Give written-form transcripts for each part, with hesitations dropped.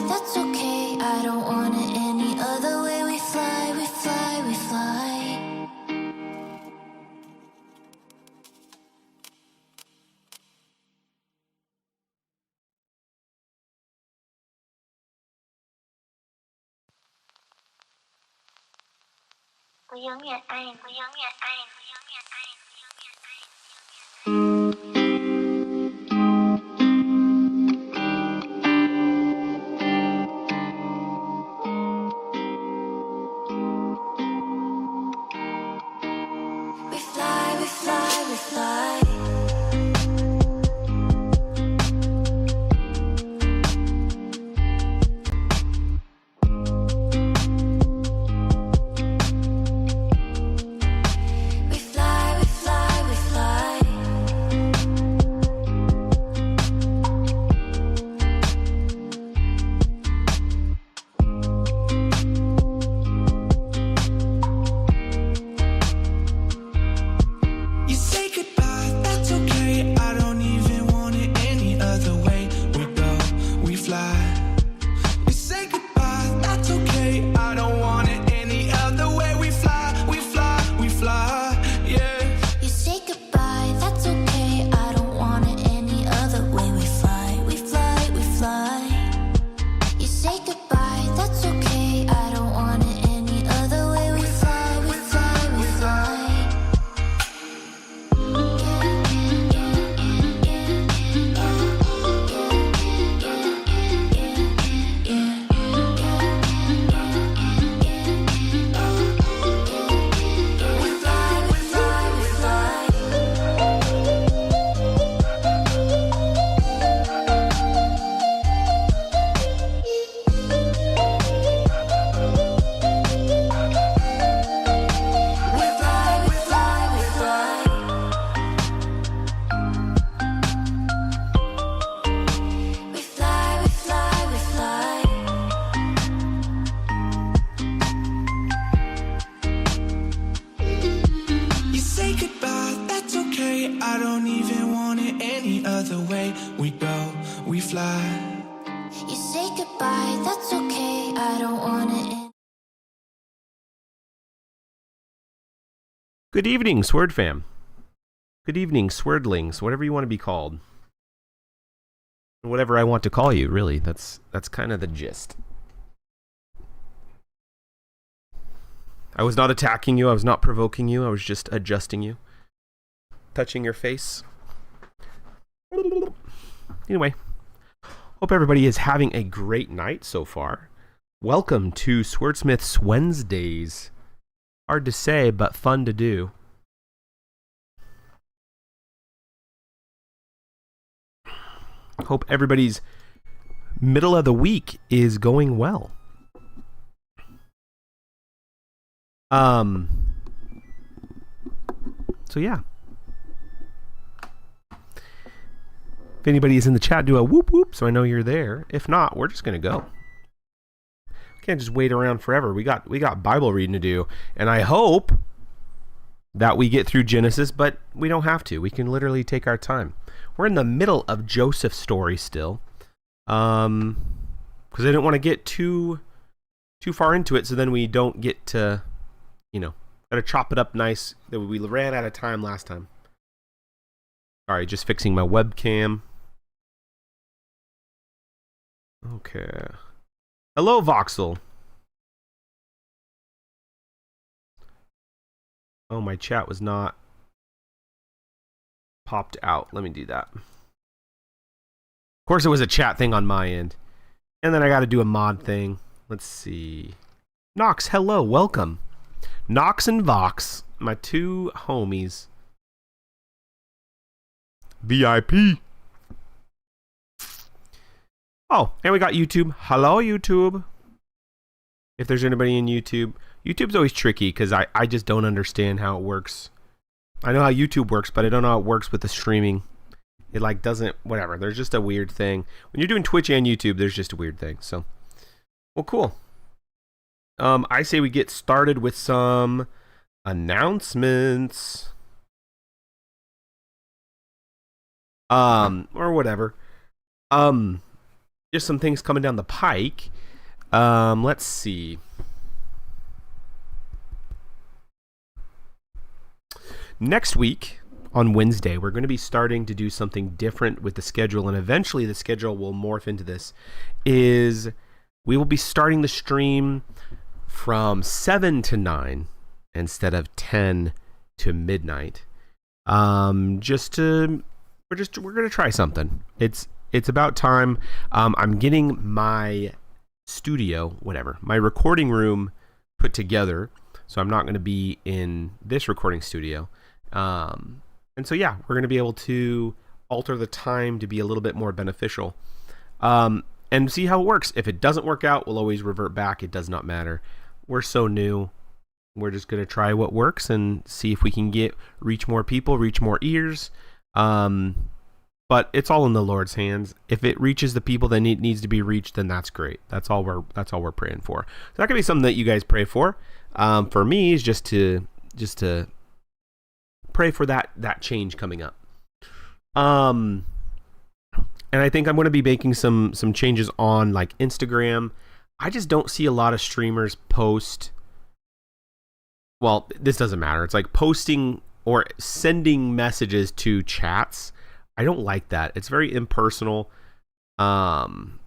that's okay. I don't want it any other way. We fly, we fly, we fly. Tôi giống như anh, tôi giống như anh, tôi giống như anh, tôi giống như anh. We fly, we fly, we fly. We fly, we fly, we fly. You say goodbye, that's okay. I don't even want it any other way. We go, we fly. You say goodbye, that's okay. I don't want it any other way. We fly, we fly, we fly. Yeah. You say goodbye, that's okay. I don't want it any other way. We fly, we fly, we fly. You say goodbye, that's okay. I don't want it any other way. We fly, we fly, we fly. We fly, we fly, we fly. We fly, we fly, we fly. We fly, we fly, we fly. You say goodbye, that's okay. I don't even want it any other way. We go, we fly. You say goodbye, that's okay. I don't want it. Good evening, Sword fam. Good evening, Swordlings, whatever you want to be called. Whatever I want to call you, really. That's kind of the gist. I was not attacking you, I was not provoking you, I was just adjusting you. Touching your face. Anyway, hope everybody is having a great night so far. Welcome to Swerdsmith Swednesdays. Hard to say, but fun to do. Hope everybody's middle of the week is going well. So yeah. If anybody is in the chat, do a whoop whoop so I know you're there. If not, we're just gonna go. Can't just wait around forever. We got Bible reading to do, and I hope that we get through Genesis, but we don't have to. We can literally take our time. We're in the middle of Joseph's story still, because I didn't want to get too far into it, so then we don't get to, gotta chop it up nice. That we ran out of time last time. Sorry, just fixing my webcam. Okay. Hello, Voxel. Oh, my chat was not popped out. Let me do that. Of course, it was a chat thing on my end. And then I got to do a mod thing. Let's see. Nox, hello, welcome. Nox and Vox, my two homies. VIP. Oh, and we got YouTube. Hello, YouTube. If there's anybody in YouTube. YouTube's always tricky because I just don't understand how it works. I know how YouTube works, but I don't know how it works with the streaming. It like doesn't, whatever. There's just a weird thing. When you're doing Twitch and YouTube, there's just a weird thing. So, well, cool. I say we get started with some announcements. Or whatever. just some things coming down the pike. Let's see. Next week on Wednesday, we're going to be starting to do something different with the schedule, and eventually the schedule will morph into this. Is we will be starting the stream from 7 to 9 instead of 10 to midnight. We're going to try something. It's about time. I'm getting my studio, my recording room put together. So I'm not going to be in this recording studio. And so, yeah, we're going to be able to alter the time to be a little bit more beneficial. And see how it works. If it doesn't work out, we'll always revert back. It does not matter. We're so new. We're just going to try what works and see if we can reach more people, reach more ears. But it's all in the Lord's hands. If it reaches the people that needs to be reached, then that's great. That's all we're praying for. So that could be something that you guys pray for. For me, is just to pray for that change coming up. And I think I'm going to be making some changes on like Instagram. I just don't see a lot of streamers post. Well, this doesn't matter. It's like posting or sending messages to chats. I don't like that. It's very impersonal. But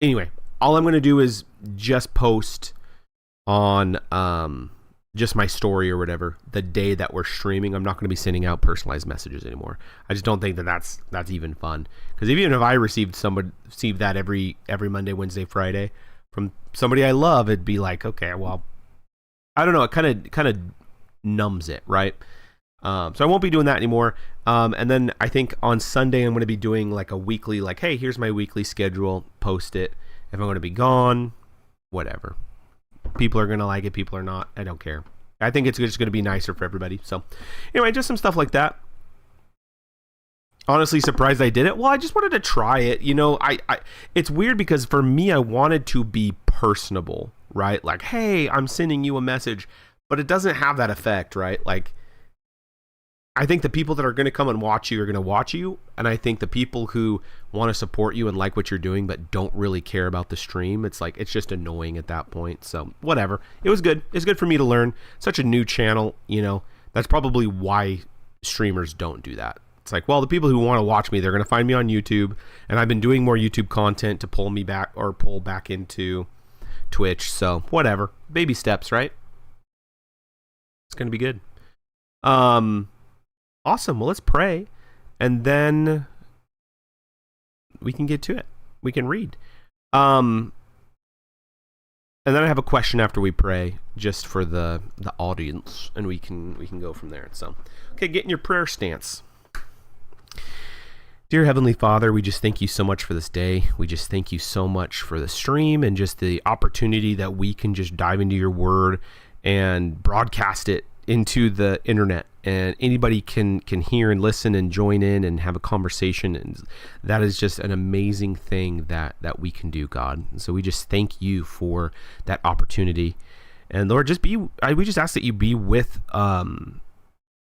anyway, all I'm going to do is just post on just my story or whatever the day that we're streaming. I'm not going to be sending out personalized messages anymore. I just don't think that's even fun. Because even if I received that every Monday, Wednesday, Friday from somebody I love, it'd be like, okay, well, I don't know. It kind of numbs it, right? So I won't be doing that anymore. And then I think on Sunday I'm going to be doing like a weekly, like, hey, here's my weekly schedule. Post it. If I'm going to be gone, whatever. People are going to like it. People are not. I don't care. I think it's just going to be nicer for everybody. So anyway, just some stuff like that. Honestly, surprised I did it. Well, I just wanted to try it. You know, it's weird because for me, I wanted to be personable, right? Like, hey, I'm sending you a message, but it doesn't have that effect, right? Like, I think the people that are going to come and watch you are going to watch you. And I think the people who want to support you and like what you're doing, but don't really care about the stream, it's like, it's just annoying at that point. So whatever. It was good. It's good for me to learn. Such a new channel, you know, that's probably why streamers don't do that. It's like, well, the people who want to watch me, they're going to find me on YouTube. And I've been doing more YouTube content to pull back into Twitch. So whatever. Baby steps, right? It's going to be good. Awesome. Well, let's pray, and then we can get to it. We can read. And then I have a question after we pray, just for the audience, and we can go from there. So, okay, get in your prayer stance. Dear Heavenly Father, we just thank you so much for this day. We just thank you so much for the stream and just the opportunity that we can just dive into your word and broadcast it into the internet, and anybody can hear and listen and join in and have a conversation, and that is just an amazing thing that we can do, God. And so we just thank you for that opportunity, and Lord, we just ask that you be with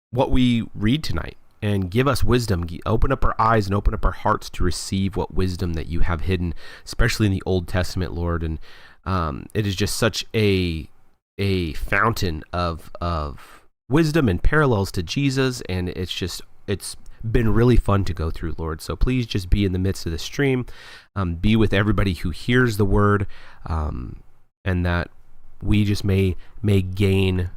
what we read tonight and give us wisdom. Open up our eyes and open up our hearts to receive what wisdom that you have hidden, especially in the Old Testament, Lord. And it is just such a fountain of wisdom and parallels to Jesus, and it's been really fun to go through, Lord. So please just be in the midst of the stream, be with everybody who hears the word, and that we just may gain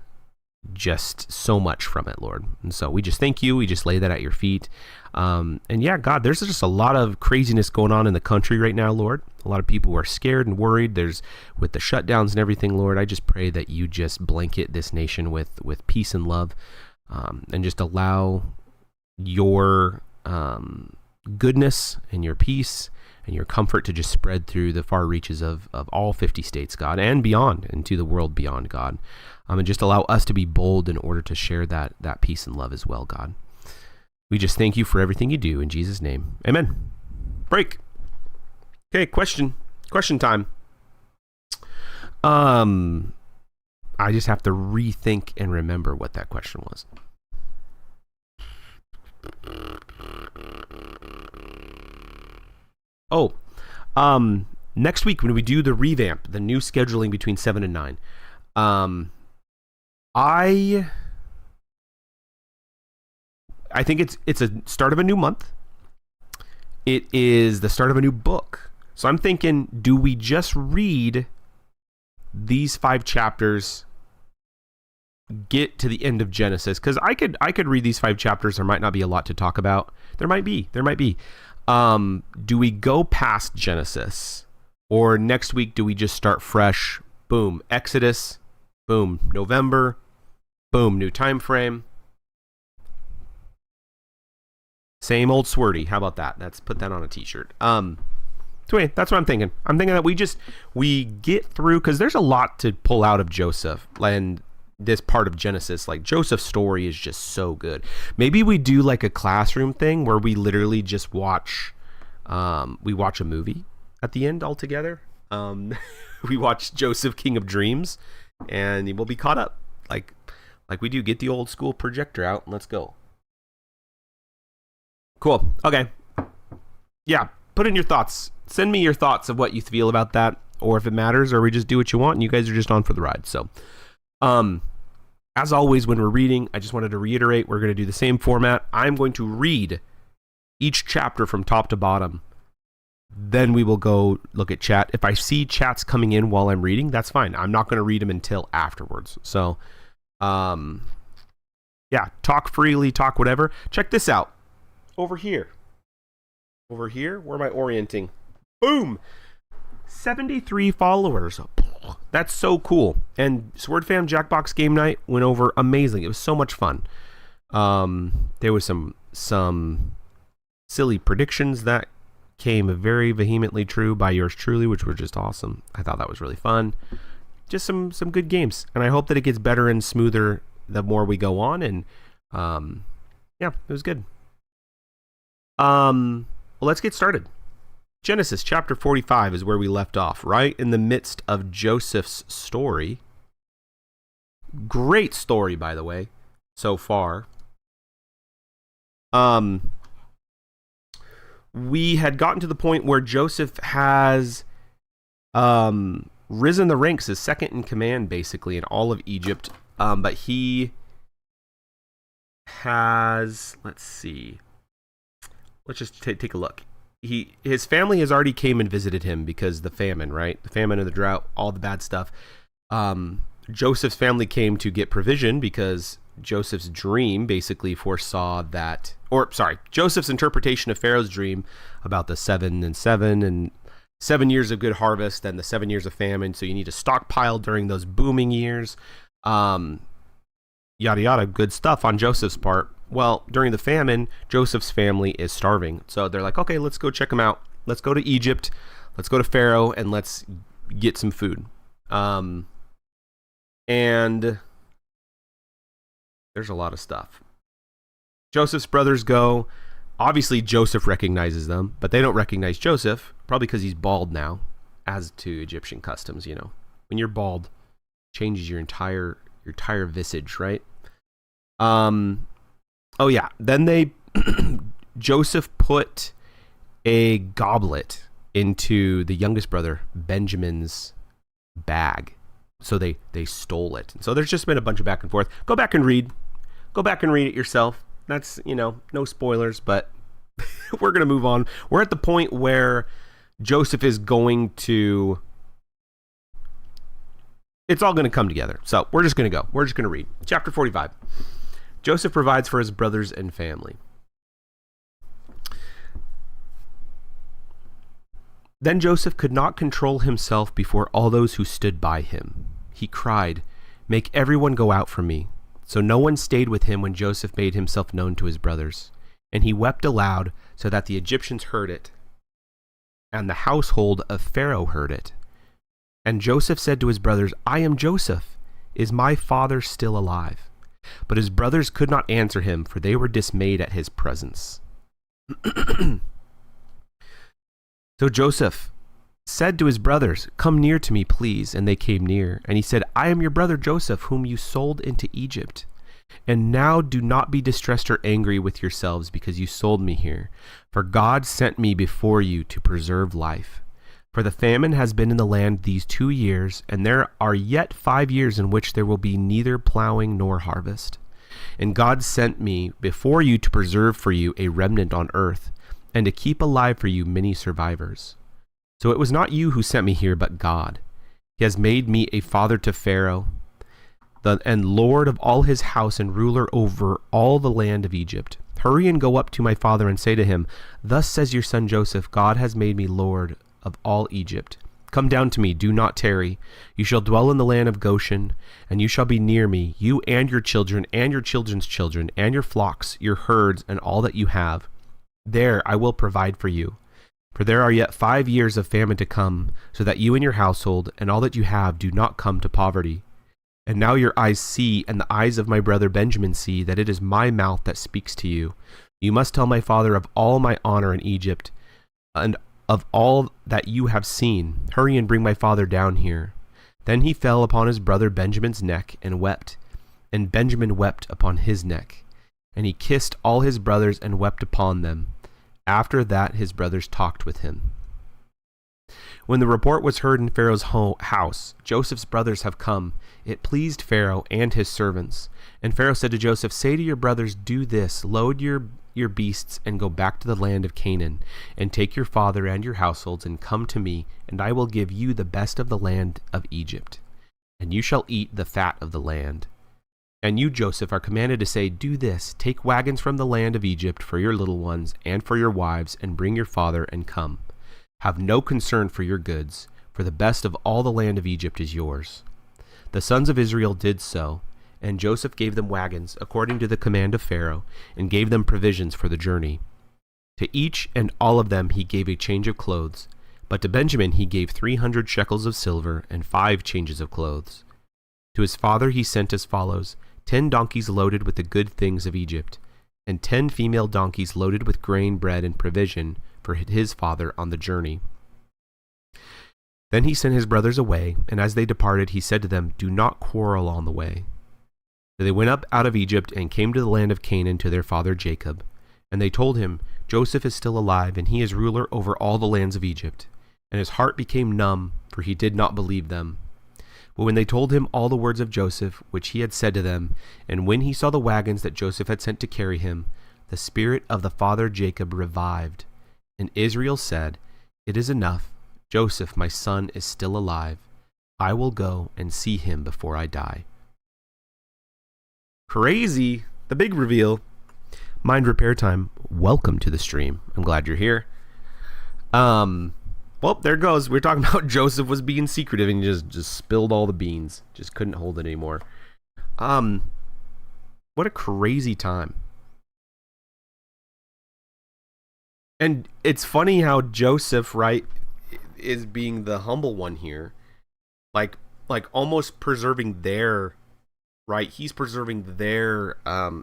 just so much from it, Lord. And so we just thank you. We just lay that at your feet. And yeah, God, there's just a lot of craziness going on in the country right now, Lord. A lot of people are scared and worried. There's with the shutdowns and everything, Lord. I just pray that you just blanket this nation with peace and love, and just allow your goodness and your peace and your comfort to just spread through the far reaches of all 50 states, God, and beyond, into the world beyond, God. And just allow us to be bold in order to share that peace and love as well, God. We just thank you for everything you do in Jesus' name. Amen. Break. Okay, question time. I just have to rethink and remember what that question was. Oh, next week when we do the revamp, the new scheduling between 7 and 9, I think it's a start of a new month. It is the start of a new book. So I'm thinking, do we just read these 5 chapters, get to the end of Genesis? Because I could read these 5 chapters. There might not be a lot to talk about. There might be. Do we go past Genesis, or next week do we just start fresh? Boom, Exodus. Boom, November. Boom, new time frame. Same old Swerdy. How about that? Let's put that on a t-shirt. So anyway, that's what I'm thinking. I'm thinking that we get through, because there's a lot to pull out of Joseph and this part of Genesis. Like, Joseph's story is just so good. Maybe we do like a classroom thing where we literally just watch a movie at the end all together. We watch Joseph, King of Dreams, and we'll be caught up. Like we do. Get the old school projector out and let's go. Cool. Okay. Yeah. Put in your thoughts. Send me your thoughts of what you feel about that, or if it matters, or we just do what you want and you guys are just on for the ride. So, as always, when we're reading, I just wanted to reiterate, we're going to do the same format. I'm going to read each chapter from top to bottom. Then we will go look at chat. If I see chats coming in while I'm reading, that's fine. I'm not going to read them until afterwards. So, yeah, talk freely, talk whatever. Check this out. Over here, where am I orienting? Boom! 73 followers. That's so cool. And Sword Fam Jackbox game night went over amazing. It was so much fun. There was some silly predictions that came very vehemently true by yours truly, which were just awesome. I thought that was really fun. Just some good games. And I hope that it gets better and smoother the more we go on. And yeah, it was good. Well, let's get started. Genesis chapter 45 is where we left off, right in the midst of Joseph's story. Great story, by the way, so far. We had gotten to the point where Joseph has risen the ranks as second in command, basically, in all of Egypt. But he has, let's see. Let's just take a look. His family has already came and visited him because the famine, right? The famine and the drought, all the bad stuff. Joseph's family came to get provision because Joseph's dream basically foresaw that, Joseph's interpretation of Pharaoh's dream about the 7 and 7 and 7 years of good harvest and the 7 years of famine. So you need to stockpile during those booming years. Yada yada, good stuff on Joseph's part. Well, during the famine, Joseph's family is starving. So they're like, okay, let's go check them out. Let's go to Egypt. Let's go to Pharaoh and let's get some food. And there's a lot of stuff. Joseph's brothers go. Obviously, Joseph recognizes them, but they don't recognize Joseph, probably because he's bald now, as to Egyptian customs, you know. When you're bald, it changes your entire visage, right? Oh yeah, then Joseph put a goblet into the youngest brother Benjamin's bag. So they stole it. So there's just been a bunch of back and forth. Go back and read it yourself. That's, no spoilers, but we're going to move on. We're at the point where Joseph is going to, it's all going to come together. So we're just going to go. We're just going to read. Chapter 45. Joseph provides for his brothers and family. Then Joseph could not control himself before all those who stood by him. He cried, "Make everyone go out from me." So no one stayed with him when Joseph made himself known to his brothers. And he wept aloud so that the Egyptians heard it, and the household of Pharaoh heard it. And Joseph said to his brothers, "I am Joseph. Is my father still alive?" But his brothers could not answer him, for they were dismayed at his presence. So Joseph said to his brothers, "Come near to me, please." And they came near. And he said, "I am your brother Joseph, whom you sold into Egypt. And now do not be distressed or angry with yourselves because you sold me here. For God sent me before you to preserve life. For the famine has been in the land these 2 years, and there are yet 5 years in which there will be neither plowing nor harvest. And God sent me before you to preserve for you a remnant on earth, and to keep alive for you many survivors. So it was not you who sent me here, but God. He has made me a father to Pharaoh, and lord of all his house and ruler over all the land of Egypt. Hurry and go up to my father and say to him, Thus says your son Joseph, God has made me lord of all Egypt. Come down to me, do not tarry. You shall dwell in the land of Goshen, and you shall be near me, you and your children and your children's children, and your flocks, your herds, and all that you have. There I will provide for you. For there are yet 5 years of famine to come, so that you and your household and all that you have do not come to poverty. And now your eyes see, and the eyes of my brother Benjamin see, that it is my mouth that speaks to you. You must tell my father of all my honor in Egypt, and of all that you have seen. Hurry and bring my father down here. Then he fell upon his brother Benjamin's neck and wept, and Benjamin wept upon his neck. And he kissed all his brothers and wept upon them. After that his brothers talked with him. When the report was heard in Pharaoh's house, Joseph's brothers have come. It pleased Pharaoh and his servants. And Pharaoh said to Joseph, Say to your brothers, do this, load your beasts and go back to the land of Canaan, and take your father and your households and come to me, and I will give you the best of the land of Egypt, and you shall eat the fat of the land. And you, Joseph, are commanded to say, Do this, take wagons from the land of Egypt for your little ones and for your wives, and bring your father and come. Have no concern for your goods, for the best of all the land of Egypt is yours. The sons of Israel did so, and Joseph gave them wagons according to the command of Pharaoh, and gave them provisions for the journey. To each and all of them he gave a change of clothes, but to Benjamin he gave 300 shekels of silver and 5 changes of clothes. To his father he sent as follows: 10 donkeys loaded with the good things of Egypt, and 10 female donkeys loaded with grain, bread, and provision for his father on the journey. Then he sent his brothers away, and as they departed he said to them, Do not quarrel on the way. So they went up out of Egypt and came to the land of Canaan to their father Jacob. And they told him, Joseph is still alive, and he is ruler over all the lands of Egypt. And his heart became numb, for he did not believe them. But when they told him all the words of Joseph, which he had said to them, and when he saw the wagons that Joseph had sent to carry him, the spirit of the father Jacob revived. And Israel said, It is enough. Joseph, my son, is still alive. I will go and see him before I die. Crazy. The big reveal. Mind repair time. Welcome to the stream. I'm glad you're here. Well, there goes. We're talking about Joseph was being secretive and he just spilled all the beans. Just couldn't hold it anymore. What a crazy time. And it's funny how Joseph, right, is being the humble one here. Like almost preserving their, right, he's preserving their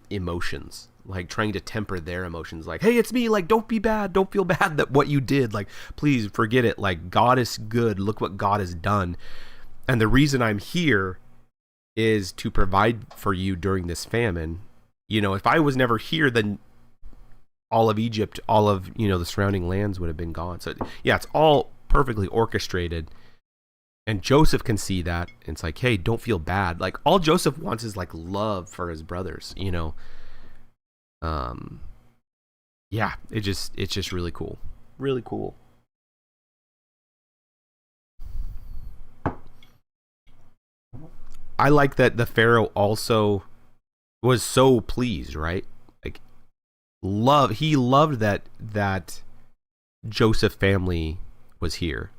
emotions. Like trying to temper their emotions. Like, hey, it's me. Like, don't be bad. Don't feel bad that what you did. Like, please forget it. Like, God is good. Look what God has done. And the reason I'm here is to provide for you during this famine. You know, if I was never here, then all of Egypt, all of, you know, the surrounding lands would have been gone. So yeah, it's all perfectly orchestrated. And Joseph can see that. And it's like, hey, don't feel bad. Like, all Joseph wants is like love for his brothers, you know. Yeah, it's just really cool. Really cool. I like that the Pharaoh also was so pleased, right? Like, he loved that Joseph family was here.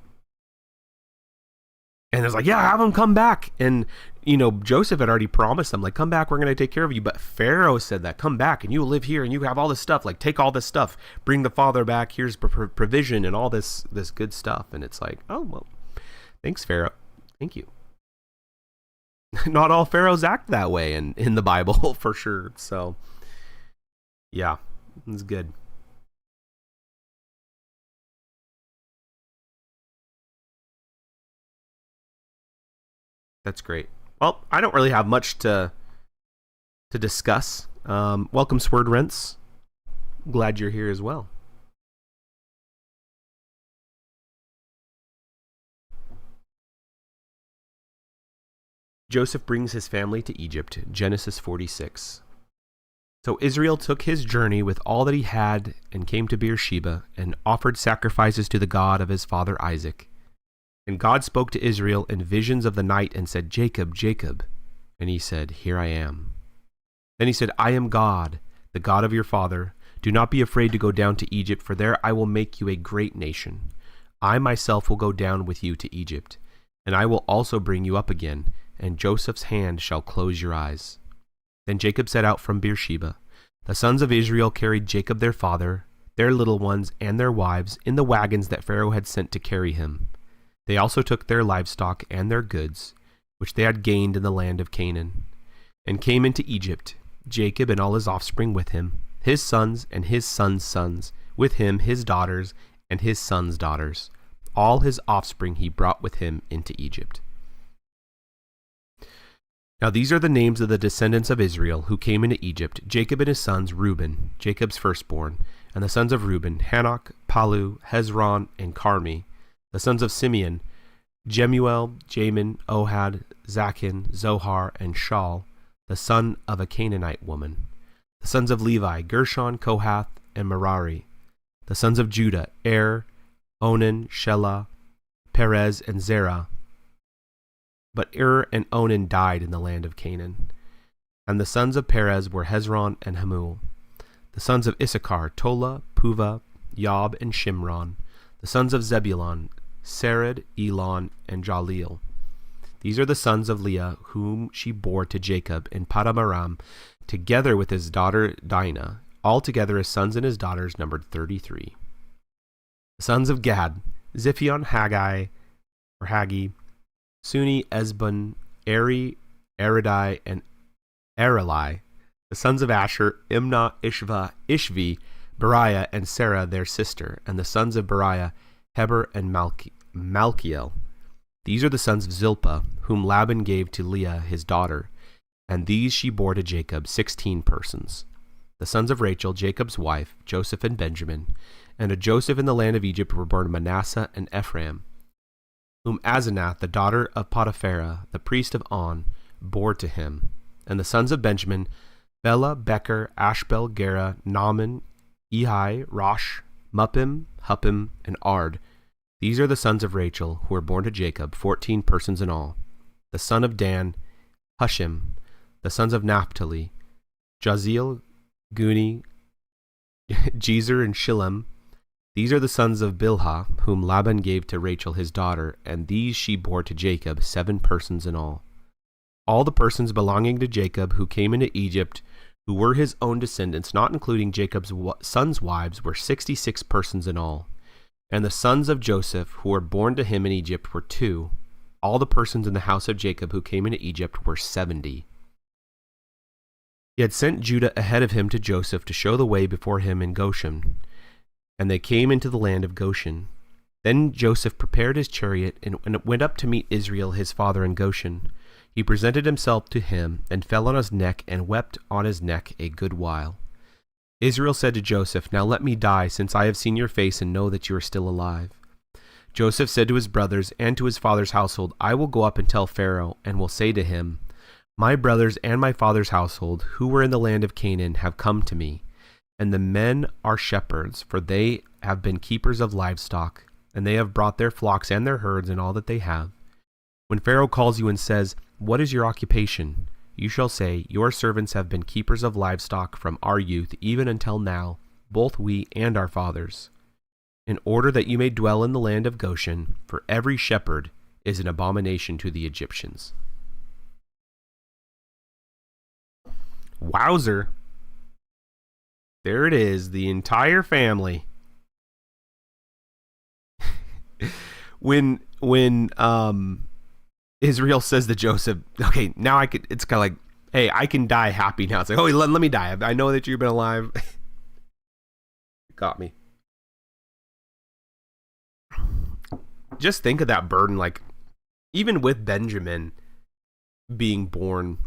And it's like, yeah, have them come back. And, you know, Joseph had already promised them, like, come back, we're going to take care of you. But Pharaoh said that, come back and you will live here and you have all this stuff. Like, take all this stuff, bring the father back. Here's provision and all this good stuff. And it's like, oh, well, thanks, Pharaoh. Thank you. Not all pharaohs act that way in the Bible, for sure. So, yeah, it's good. That's great. Well, I don't really have much to to discuss. Welcome, Swerdrents. Glad you're here as well. Joseph brings his family to Egypt, Genesis 46. So Israel took his journey with all that he had and came to Beersheba and offered sacrifices to the God of his father Isaac. And God spoke to Israel in visions of the night and said, Jacob, Jacob. And he said, Here I am. Then he said, I am God, the God of your father. Do not be afraid to go down to Egypt, for there I will make you a great nation. I myself will go down with you to Egypt, and I will also bring you up again, and Joseph's hand shall close your eyes. Then Jacob set out from Beersheba. The sons of Israel carried Jacob their father, their little ones, and their wives in the wagons that Pharaoh had sent to carry him. They also took their livestock and their goods, which they had gained in the land of Canaan, and came into Egypt, Jacob and all his offspring with him, his sons and his sons' sons, with him his daughters and his sons' daughters. All his offspring he brought with him into Egypt. Now these are the names of the descendants of Israel who came into Egypt, Jacob and his sons, Reuben, Jacob's firstborn, and the sons of Reuben, Hanok, Palu, Hezron, and Carmi. The sons of Simeon, Jemuel, Jamin, Ohad, Zachin, Zohar, and Shaul, the son of a Canaanite woman. The sons of Levi, Gershon, Kohath, and Merari. The sons of Judah, Onan, Shelah, Perez, and Zerah. But and Onan died in the land of Canaan. And the sons of Perez were Hezron and Hamul. The sons of Issachar, Tola, Puva, Yob, and Shimron. The sons of Zebulun, Sered, Elon, and Jaleel. These are the sons of Leah, whom she bore to Jacob in Padamaram, together with his daughter Dinah. Altogether his sons and his daughters numbered 33. The sons of Gad, Ziphion, Haggai, Suni, Esbon, Eri, Eridai, and Areli. The sons of Asher, Imnah, Ishvi, Beriah, and Sarah their sister. And the sons of Beriah, Heber and Malkiel. These are the sons of Zilpah, whom Laban gave to Leah his daughter. And these she bore to Jacob, 16 persons. The sons of Rachel, Jacob's wife, Joseph and Benjamin. And to Joseph in the land of Egypt were born Manasseh and Ephraim, whom Asenath, the daughter of Potipharah, the priest of On, bore to him. And the sons of Benjamin, Bela, Becher, Ashbel, Gera, Naaman, Ehi, Rosh, Muppim, Huppim, and Ard. These are the sons of Rachel, who were born to Jacob, 14 persons in all. The son of Dan, Hushim. The sons of Naphtali, Jaziel, Guni, Jezer, and Shillem. These are the sons of Bilhah, whom Laban gave to Rachel his daughter, and these she bore to Jacob, 7 persons in all. All the persons belonging to Jacob who came into Egypt, who were his own descendants, not including Jacob's sons' wives, were 66 persons in all. And the sons of Joseph, who were born to him in Egypt, were 2. All the persons in the house of Jacob who came into Egypt were 70. He had sent Judah ahead of him to Joseph to show the way before him in Goshen. And they came into the land of Goshen. Then Joseph prepared his chariot and went up to meet Israel his father in Goshen. He presented himself to him and fell on his neck and wept on his neck a good while. Israel said to Joseph, Now let me die, since I have seen your face and know that you are still alive. Joseph said to his brothers and to his father's household, I will go up and tell Pharaoh, and will say to him, My brothers and my father's household, who were in the land of Canaan, have come to me. And the men are shepherds, for they have been keepers of livestock, and they have brought their flocks and their herds and all that they have. When Pharaoh calls you and says, What is your occupation? You shall say, Your servants have been keepers of livestock from our youth even until now, both we and our fathers. In order that you may dwell in the land of Goshen, for every shepherd is an abomination to the Egyptians. Wowzer. There it is, the entire family. when Israel says to Joseph, okay, now it's kind of like, hey, I can die happy now. It's like, oh, let me die. I know that you've been alive. Got me. Just think of that burden, like, even with Benjamin being born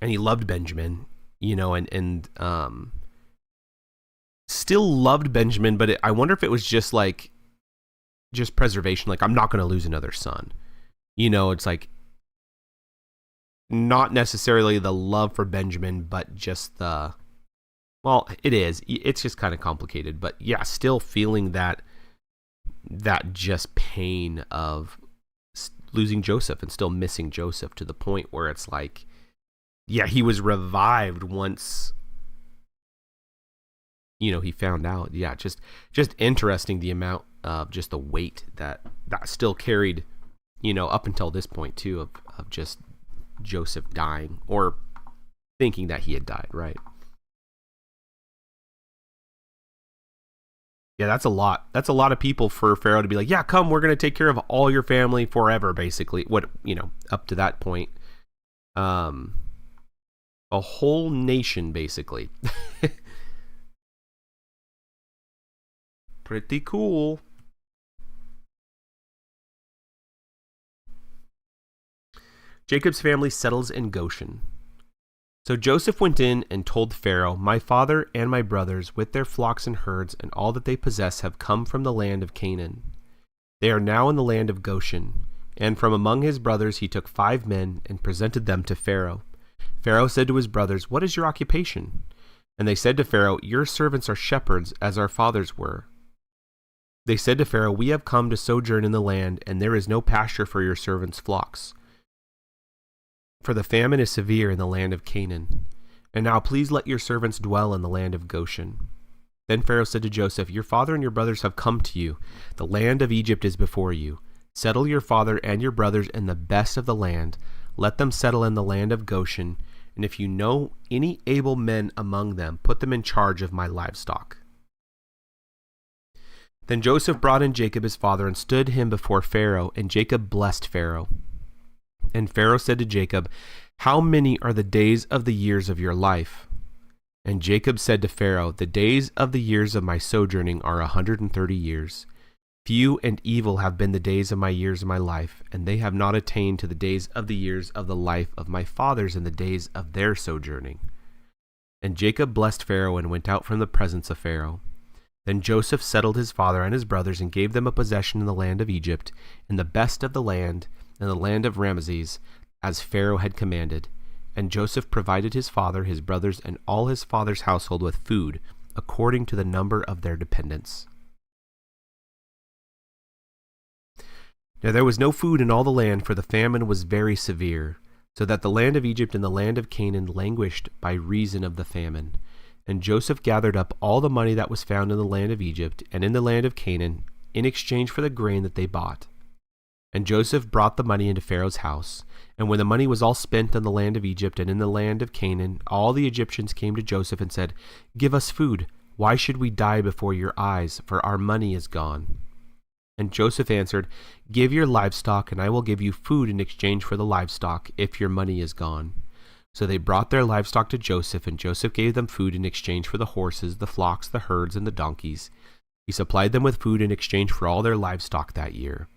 and he loved Benjamin, and still loved Benjamin, but I wonder if it was just preservation. Like, I'm not going to lose another son. It's like not necessarily the love for Benjamin, but just it is. It's just kind of complicated, but yeah, still feeling that just pain of losing Joseph and still missing Joseph, to the point where it's like, yeah, he was revived once, he found out. Yeah, just interesting, the amount of just the weight that still carried, up until this point too, of just Joseph dying, or thinking that he had died, right? Yeah, that's a lot. That's a lot of people for Pharaoh to be like, yeah, come, we're going to take care of all your family forever, basically. What, up to that point. A whole nation, basically. Pretty cool. Jacob's family settles in Goshen. So Joseph went in and told Pharaoh, my father and my brothers, with their flocks and herds and all that they possess, have come from the land of Canaan. They are now in the land of Goshen. And from among his brothers he took 5 men and presented them to Pharaoh. Pharaoh said to his brothers, what is your occupation? And they said to Pharaoh, your servants are shepherds, as our fathers were. They said to Pharaoh, we have come to sojourn in the land, and there is no pasture for your servants' flocks. For the famine is severe in the land of Canaan. And now please let your servants dwell in the land of Goshen. Then Pharaoh said to Joseph, your father and your brothers have come to you. The land of Egypt is before you. Settle your father and your brothers in the best of the land. Let them settle in the land of Goshen. And if you know any able men among them, put them in charge of my livestock. Then Joseph brought in Jacob his father and stood him before Pharaoh, and Jacob blessed Pharaoh. And Pharaoh said to Jacob, how many are the days of the years of your life? And Jacob said to Pharaoh, the days of the years of my sojourning are 130 years. Few and evil have been the days of my years of my life, and they have not attained to the days of the years of the life of my fathers in the days of their sojourning. And Jacob blessed Pharaoh and went out from the presence of Pharaoh. Then Joseph settled his father and his brothers and gave them a possession in the land of Egypt, in the best of the land, in the land of Ramesses, as Pharaoh had commanded. And Joseph provided his father, his brothers, and all his father's household with food, according to the number of their dependents. Now there was no food in all the land, for the famine was very severe, so that the land of Egypt and the land of Canaan languished by reason of the famine. And Joseph gathered up all the money that was found in the land of Egypt and in the land of Canaan, in exchange for the grain that they bought. And Joseph brought the money into Pharaoh's house. And when the money was all spent in the land of Egypt and in the land of Canaan, all the Egyptians came to Joseph and said, give us food. Why should we die before your eyes? For our money is gone. And Joseph answered, give your livestock, and I will give you food in exchange for the livestock, if your money is gone. So they brought their livestock to Joseph, and Joseph gave them food in exchange for the horses, the flocks, the herds, and the donkeys. He supplied them with food in exchange for all their livestock that year.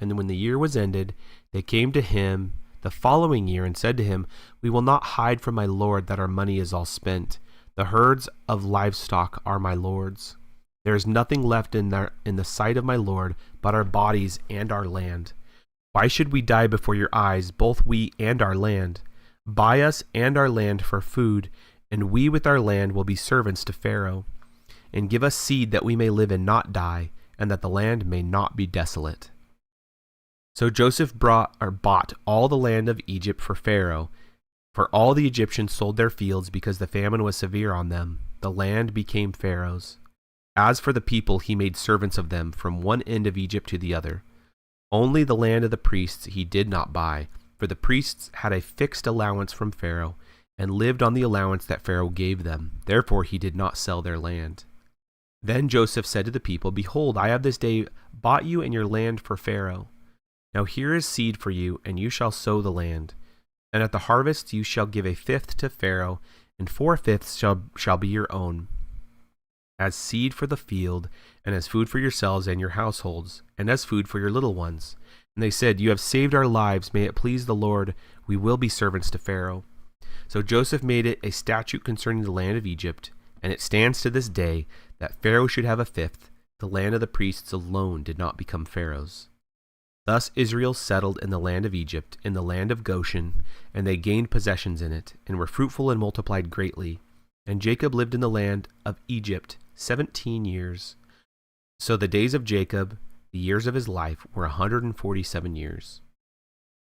And when the year was ended, they came to him the following year and said to him, we will not hide from my lord that our money is all spent. The herds of livestock are my lord's. There is nothing left in the sight of my lord but our bodies and our land. Why should we die before your eyes, both we and our land? Buy us and our land for food, and we with our land will be servants to Pharaoh. And give us seed that we may live and not die, and that the land may not be desolate. So Joseph bought all the land of Egypt for Pharaoh, for all the Egyptians sold their fields because the famine was severe on them. The land became Pharaoh's. As for the people, he made servants of them from one end of Egypt to the other. Only the land of the priests he did not buy, for the priests had a fixed allowance from Pharaoh, and lived on the allowance that Pharaoh gave them. Therefore he did not sell their land. Then Joseph said to the people, behold, I have this day bought you and your land for Pharaoh. Now here is seed for you, and you shall sow the land. And at the harvest you shall give 1/5 to Pharaoh, and 4/5 shall be your own, as seed for the field, and as food for yourselves and your households, and as food for your little ones. And they said, you have saved our lives. May it please the Lord, we will be servants to Pharaoh. So Joseph made it a statute concerning the land of Egypt, and it stands to this day that Pharaoh should have a fifth. The land of the priests alone did not become Pharaoh's. Thus Israel settled in the land of Egypt, in the land of Goshen, and they gained possessions in it, and were fruitful and multiplied greatly. And Jacob lived in the land of Egypt 17 years. So the days of Jacob, the years of his life, were 147 years.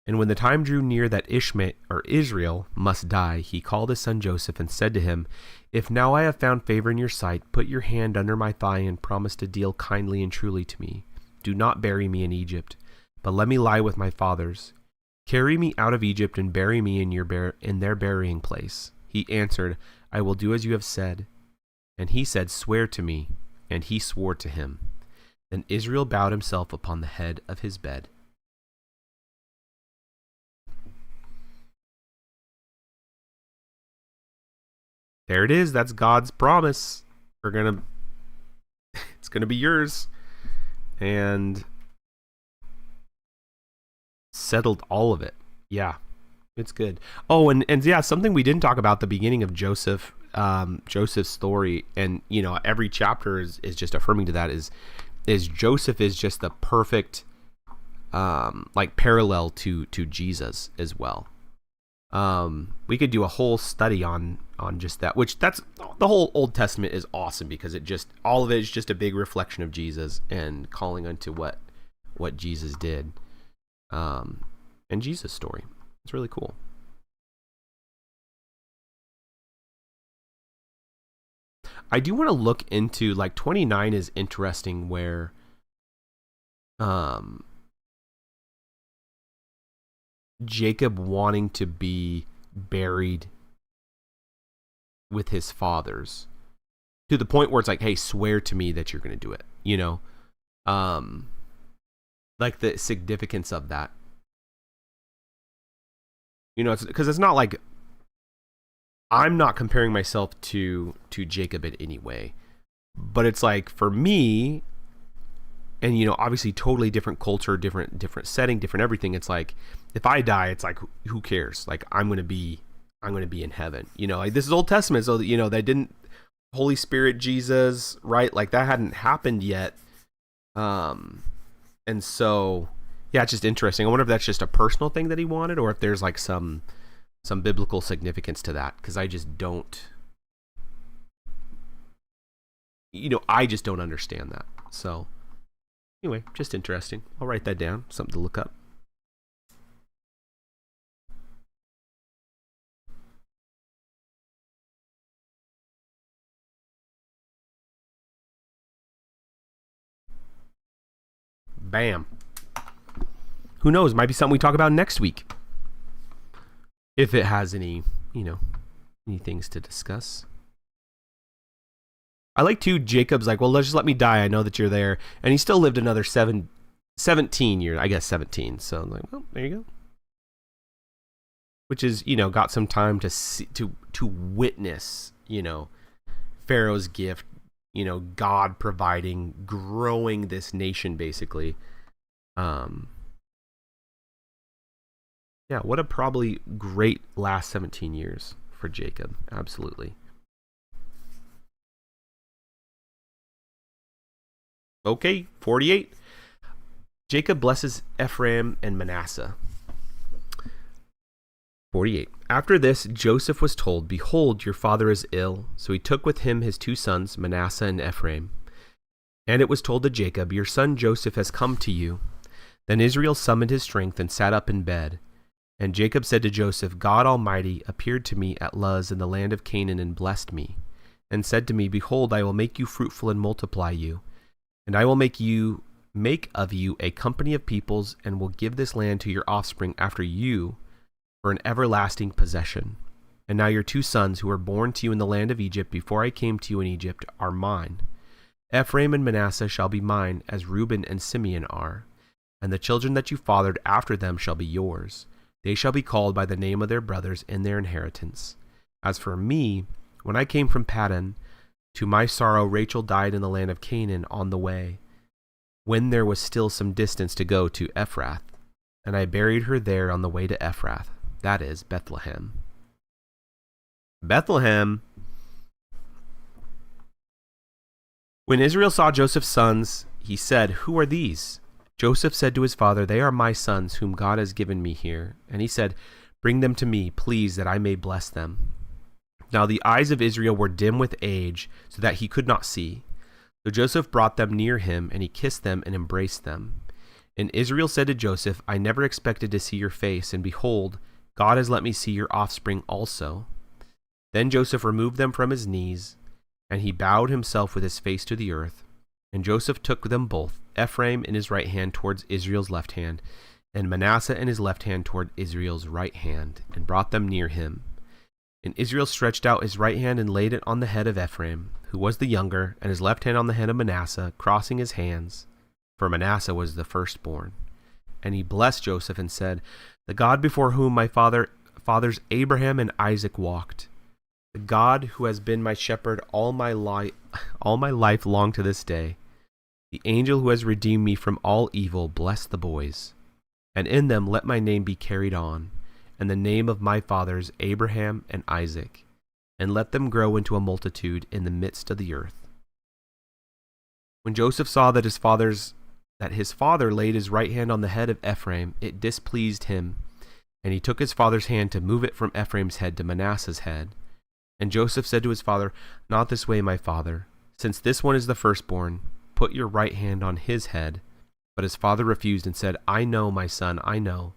And when the time drew near that Israel must die, he called his son Joseph and said to him, If now I have found favor in your sight, put your hand under my thigh and promise to deal kindly and truly to me. Do not bury me in Egypt, but let me lie with my fathers. Carry me out of Egypt and bury me in their burying place. He answered, I will do as you have said. And he said, Swear to me. And he swore to him. Then Israel bowed himself upon the head of his bed. There it is. That's God's promise. It's gonna be yours. And settled all of it. Yeah, it's good. Oh, and yeah, something we didn't talk about, the beginning of Joseph's story, and every chapter is just affirming to that, is Joseph is just the perfect parallel to Jesus as well. We could do a whole study on just that, that's the whole Old Testament is awesome, because all of it is just a big reflection of Jesus and calling unto what Jesus did. And Jesus' story. It's really cool. I do want to look into 29 is interesting, where Jacob wanting to be buried with his fathers, to the point where it's hey, swear to me that you're going to do it, the significance of that, it's because it's not I'm not comparing myself to Jacob in any way, but it's for me, and obviously totally different culture, different setting, different everything. It's if I die, it's who cares? I'm gonna be in heaven. This is Old Testament, so that they didn't, Holy Spirit, Jesus, right? That hadn't happened yet. And so yeah, it's just interesting. I wonder if that's just a personal thing that he wanted, or if there's some biblical significance to that, because I just don't, I just don't understand that. So anyway, just interesting. I'll write that down, something to look up. Bam. Who knows? Might be something we talk about next week, if it has any things to discuss. I like too, Jacob's well, just let me die. I know that you're there. And he still lived another 17 years, I guess 17. So I'm well, there you go. Which is, got some time to see, to witness, Pharaoh's gift, God providing, growing this nation, basically. Yeah, what a probably great last 17 years for Jacob. Absolutely. Okay, 48. Jacob blesses Ephraim and Manasseh. 48. After this, Joseph was told, Behold, your father is ill. So he took with him his two sons, Manasseh and Ephraim. And it was told to Jacob, Your son Joseph has come to you. Then Israel summoned his strength and sat up in bed. And Jacob said to Joseph, God Almighty appeared to me at Luz in the land of Canaan and blessed me, and said to me, Behold, I will make you fruitful and multiply you, and I will make of you a company of peoples, and will give this land to your offspring after you for an everlasting possession. And now your two sons, who were born to you in the land of Egypt before I came to you in Egypt, are mine. Ephraim and Manasseh shall be mine, as Reuben and Simeon are, and the children that you fathered after them shall be yours. They shall be called by the name of their brothers in their inheritance. As for me, when I came from Paddan, to my sorrow Rachel died in the land of Canaan on the way, when there was still some distance to go to Ephrath, and I buried her there on the way to Ephrath, that is, Bethlehem. Bethlehem. When Israel saw Joseph's sons, he said, "Who are these?" Joseph said to his father, "They are my sons, whom God has given me here." And he said, "Bring them to me, please, that I may bless them." Now the eyes of Israel were dim with age, so that he could not see. So Joseph brought them near him, and he kissed them and embraced them. And Israel said to Joseph, "I never expected to see your face, and behold, God has let me see your offspring also." Then Joseph removed them from his knees, and he bowed himself with his face to the earth. And Joseph took them both, Ephraim in his right hand towards Israel's left hand, and Manasseh in his left hand toward Israel's right hand, and brought them near him. And Israel stretched out his right hand and laid it on the head of Ephraim, who was the younger, and his left hand on the head of Manasseh, crossing his hands, for Manasseh was the firstborn. And he blessed Joseph and said, "The God before whom my fathers Abraham and Isaac walked, the God who has been my shepherd all my life long to this day, the angel who has redeemed me from all evil, bless the boys. And in them let my name be carried on, and the name of my fathers Abraham and Isaac, and let them grow into a multitude in the midst of the earth." When Joseph saw that his father laid his right hand on the head of Ephraim, it displeased him, and he took his father's hand to move it from Ephraim's head to Manasseh's head. And Joseph said to his father, "Not this way, my father. Since this one is the firstborn, put your right hand on his head." But his father refused and said, "I know, my son, I know.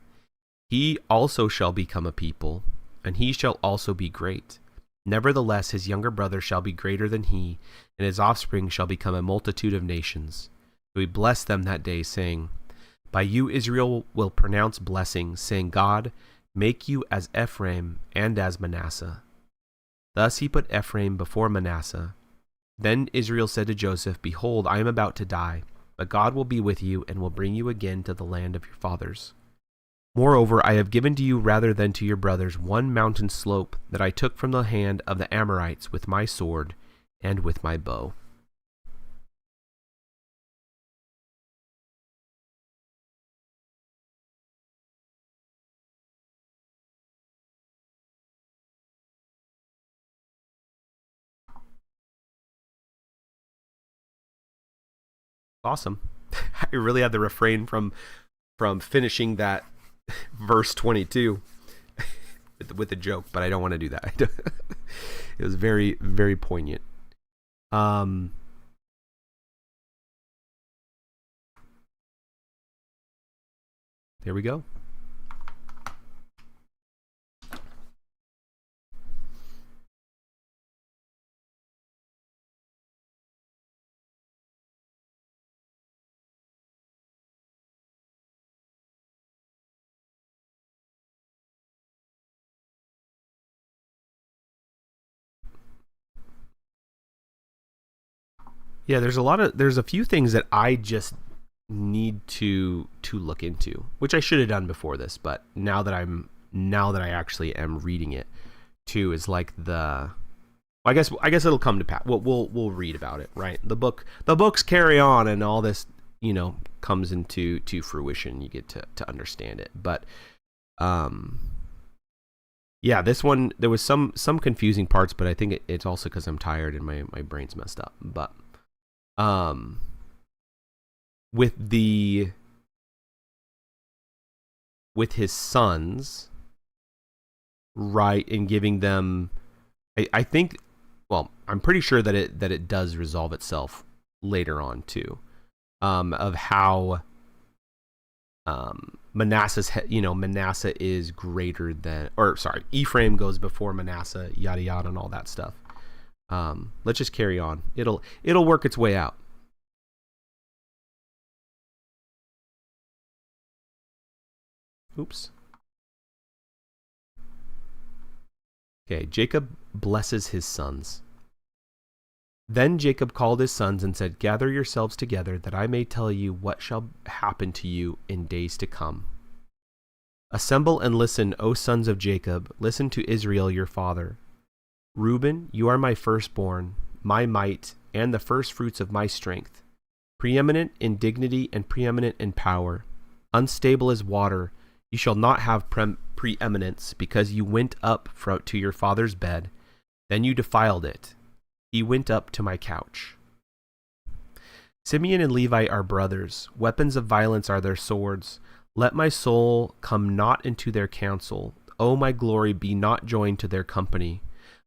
He also shall become a people, and he shall also be great. Nevertheless, his younger brother shall be greater than he, and his offspring shall become a multitude of nations." So he blessed them that day, saying, "By you Israel will pronounce blessing, saying, God, make you as Ephraim and as Manasseh." Thus he put Ephraim before Manasseh. Then Israel said to Joseph, "Behold, I am about to die, but God will be with you and will bring you again to the land of your fathers. Moreover, I have given to you rather than to your brothers one mountain slope that I took from the hand of the Amorites with my sword and with my bow." Awesome. I really had to refrain from finishing that verse 22 with a joke, but I don't want to do that. It was very, very poignant. There we go. Yeah, there's a few things that I just need to look into, which I should have done before this, but now that I actually am reading it too, is like I guess it'll come to pass. We'll read about it, right? The books carry on, and all this, comes into fruition. You get to understand it. But yeah, this one, there was some confusing parts, but I think it's also because I'm tired and my brain's messed up. But with his sons, right, and giving them, I think, well, I'm pretty sure that it does resolve itself later on too, of how Manasseh is greater than, or sorry, Ephraim goes before Manasseh, yada yada, and all that stuff. Let's just carry on. It'll work its way out. Oops. Okay, Jacob blesses his sons. Then Jacob called his sons and said, "Gather yourselves together, that I may tell you what shall happen to you in days to come. Assemble and listen, O sons of Jacob, listen to Israel your father. Reuben, you are my firstborn, my might, and the firstfruits of my strength, preeminent in dignity and preeminent in power, unstable as water. You shall not have preeminence, because you went up to your father's bed. Then you defiled it. He went up to my couch. Simeon and Levi are brothers. Weapons of violence are their swords. Let my soul come not into their counsel. O my glory, be not joined to their company.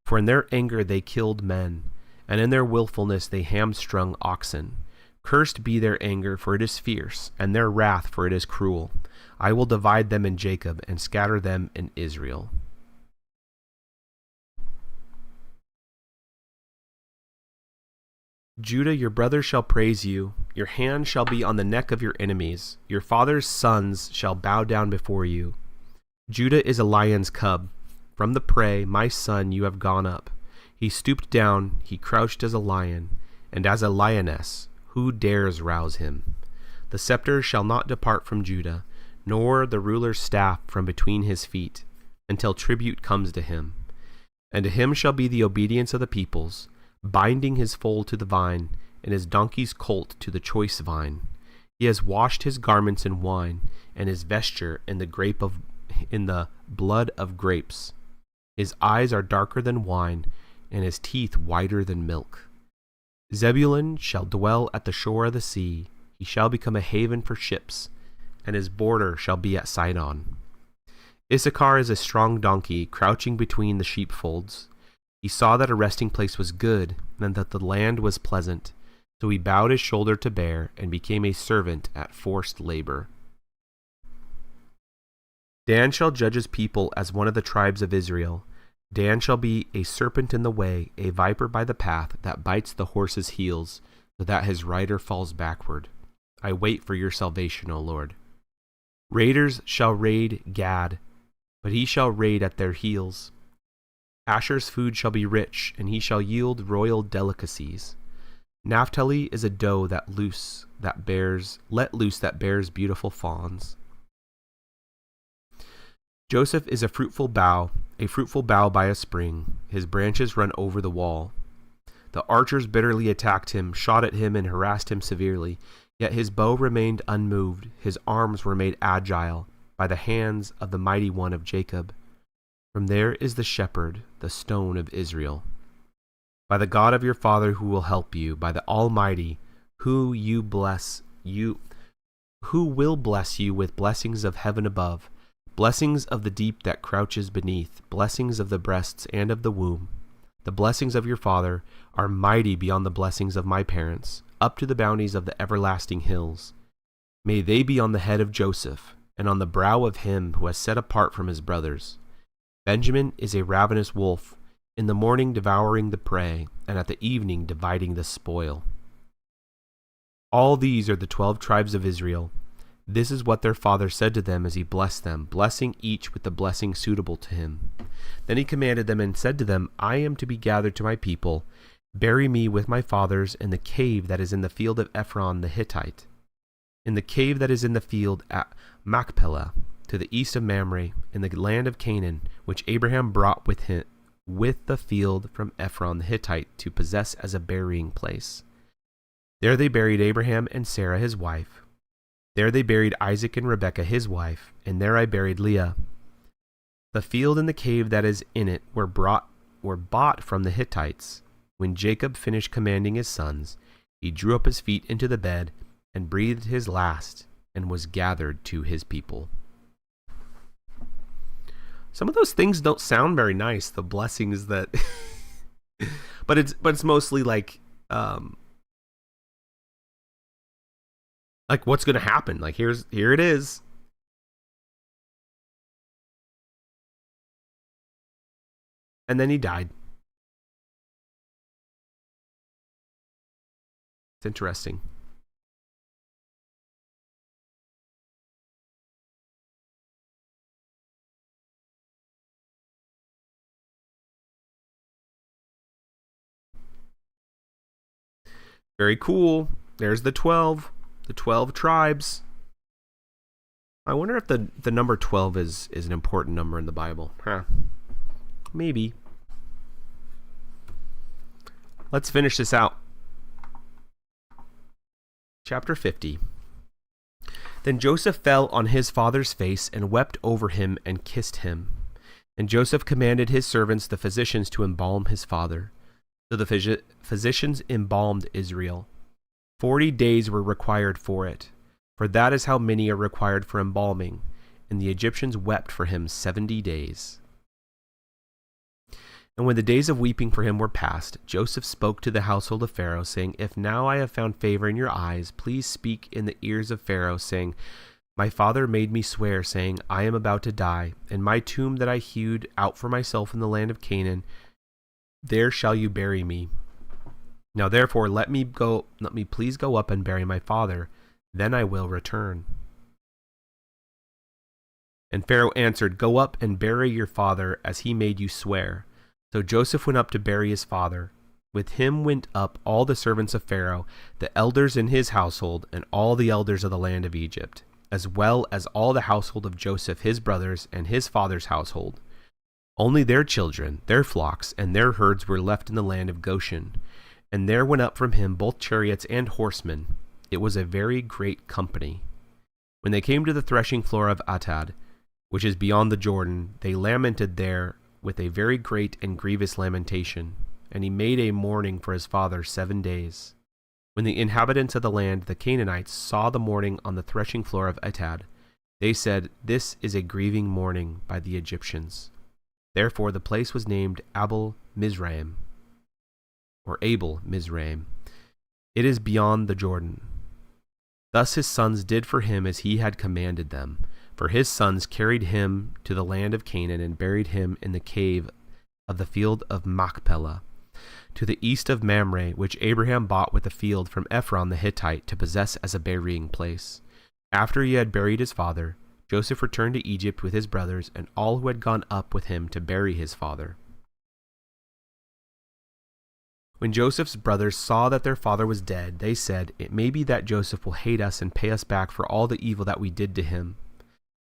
For in their anger they killed men, and in their willfulness they hamstrung oxen. Cursed be their anger, for it is fierce, and their wrath, for it is cruel. I will divide them in Jacob, and scatter them in Israel. Judah, your brother shall praise you. Your hand shall be on the neck of your enemies. Your father's sons shall bow down before you. Judah is a lion's cub. From the prey, my son, you have gone up. He stooped down, he crouched as a lion, and as a lioness, who dares rouse him? The scepter shall not depart from Judah, nor the ruler's staff from between his feet, until tribute comes to him. And to him shall be the obedience of the peoples, binding his foal to the vine, and his donkey's colt to the choice vine. He has washed his garments in wine, and his vesture in the blood of grapes. His eyes are darker than wine, and his teeth whiter than milk. Zebulun shall dwell at the shore of the sea. He shall become a haven for ships, and his border shall be at Sidon. Issachar is a strong donkey, crouching between the sheepfolds. He saw that a resting place was good, and that the land was pleasant. So he bowed his shoulder to bear, and became a servant at forced labor. Dan shall judge his people as one of the tribes of Israel. Dan shall be a serpent in the way, a viper by the path, that bites the horse's heels, so that his rider falls backward. I wait for your salvation, O Lord. Raiders shall raid Gad, but he shall raid at their heels. Asher's food shall be rich, and he shall yield royal delicacies. Naphtali is a doe let loose that bears beautiful fawns. Joseph is a fruitful bough by a spring. His branches run over the wall. The archers bitterly attacked him, shot at him, and harassed him severely. Yet his bow remained unmoved. His arms were made agile by the hands of the mighty one of Jacob. From there is the shepherd, the stone of Israel. By the God of your father who will help you, by the Almighty, who will bless you with blessings of heaven above, blessings of the deep that crouches beneath, blessings of the breasts and of the womb. The blessings of your father are mighty beyond the blessings of my parents, up to the bounties of the everlasting hills. May they be on the head of Joseph, and on the brow of him who has set apart from his brothers. Benjamin is a ravenous wolf, in the morning devouring the prey, and at the evening dividing the spoil. All these are the 12 tribes of Israel. This is what their father said to them as he blessed them, blessing each with the blessing suitable to him. Then he commanded them and said to them, I am to be gathered to my people. Bury me with my fathers in the cave that is in the field of Ephron the Hittite, in the cave that is in the field at Machpelah, to the east of Mamre, in the land of Canaan, which Abraham brought with him with the field from Ephron the Hittite to possess as a burying place. There they buried Abraham and Sarah his wife. There they buried Isaac and Rebekah his wife, and there I buried Leah. The field and the cave that is in it were bought from the Hittites. When Jacob finished commanding his sons, he drew up his feet into the bed and breathed his last, and was gathered to his people. Some of those things don't sound very nice, the blessings that but it's mostly like what's going to happen. Like here it is. And then he died. It's interesting. Very cool. There's the 12 tribes. I wonder if the number 12 is an important number in the Bible. Maybe. Let's finish this out. Chapter 50. Then Joseph fell on his father's face and wept over him and kissed him. And Joseph commanded his servants, the physicians, to embalm his father. So the physicians embalmed Israel. 40 days were required for it, for that is how many are required for embalming. And the Egyptians wept for him 70 days. And when the days of weeping for him were past, Joseph spoke to the household of Pharaoh, saying, If now I have found favor in your eyes, please speak in the ears of Pharaoh, saying, My father made me swear, saying, I am about to die, and my tomb that I hewed out for myself in the land of Canaan, there shall you bury me. Now therefore let me please go up and bury my father, then I will return. And Pharaoh answered, Go up and bury your father, as he made you swear. So Joseph went up to bury his father. With him went up all the servants of Pharaoh, the elders in his household, and all the elders of the land of Egypt, as well as all the household of Joseph his brothers and his father's household. Only their children, their flocks, and their herds were left in the land of Goshen. And there went up from him both chariots and horsemen. It was a very great company. When they came to the threshing floor of Atad, which is beyond the Jordan, they lamented there with a very great and grievous lamentation. And he made a mourning for his father 7 days. When the inhabitants of the land, the Canaanites, saw the mourning on the threshing floor of Atad, they said, This is a grieving mourning by the Egyptians. Therefore the place was named Abel Mizraim, or Abel Mizraim. It is beyond the Jordan. Thus his sons did for him as he had commanded them. For his sons carried him to the land of Canaan and buried him in the cave of the field of Machpelah, to the east of Mamre, which Abraham bought with the field from Ephron the Hittite to possess as a burying place. After he had buried his father, Joseph returned to Egypt with his brothers and all who had gone up with him to bury his father. When Joseph's brothers saw that their father was dead, they said, It may be that Joseph will hate us and pay us back for all the evil that we did to him.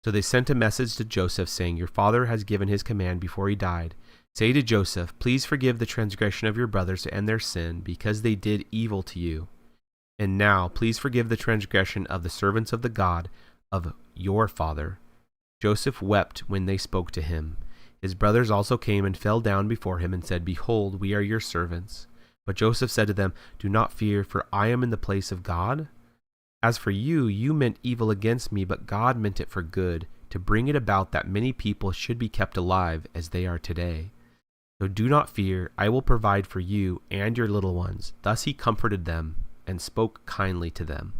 So they sent a message to Joseph, saying, Your father has given his command before he died. Say to Joseph, Please forgive the transgression of your brothers and their sin, because they did evil to you. And now, please forgive the transgression of the servants of the God of your father. Joseph wept when they spoke to him. His brothers also came and fell down before him and said, Behold, we are your servants. But Joseph said to them, Do not fear, for I am in the place of God. As for you, you meant evil against me, but God meant it for good, to bring it about that many people should be kept alive as they are today. So do not fear, I will provide for you and your little ones. Thus he comforted them and spoke kindly to them.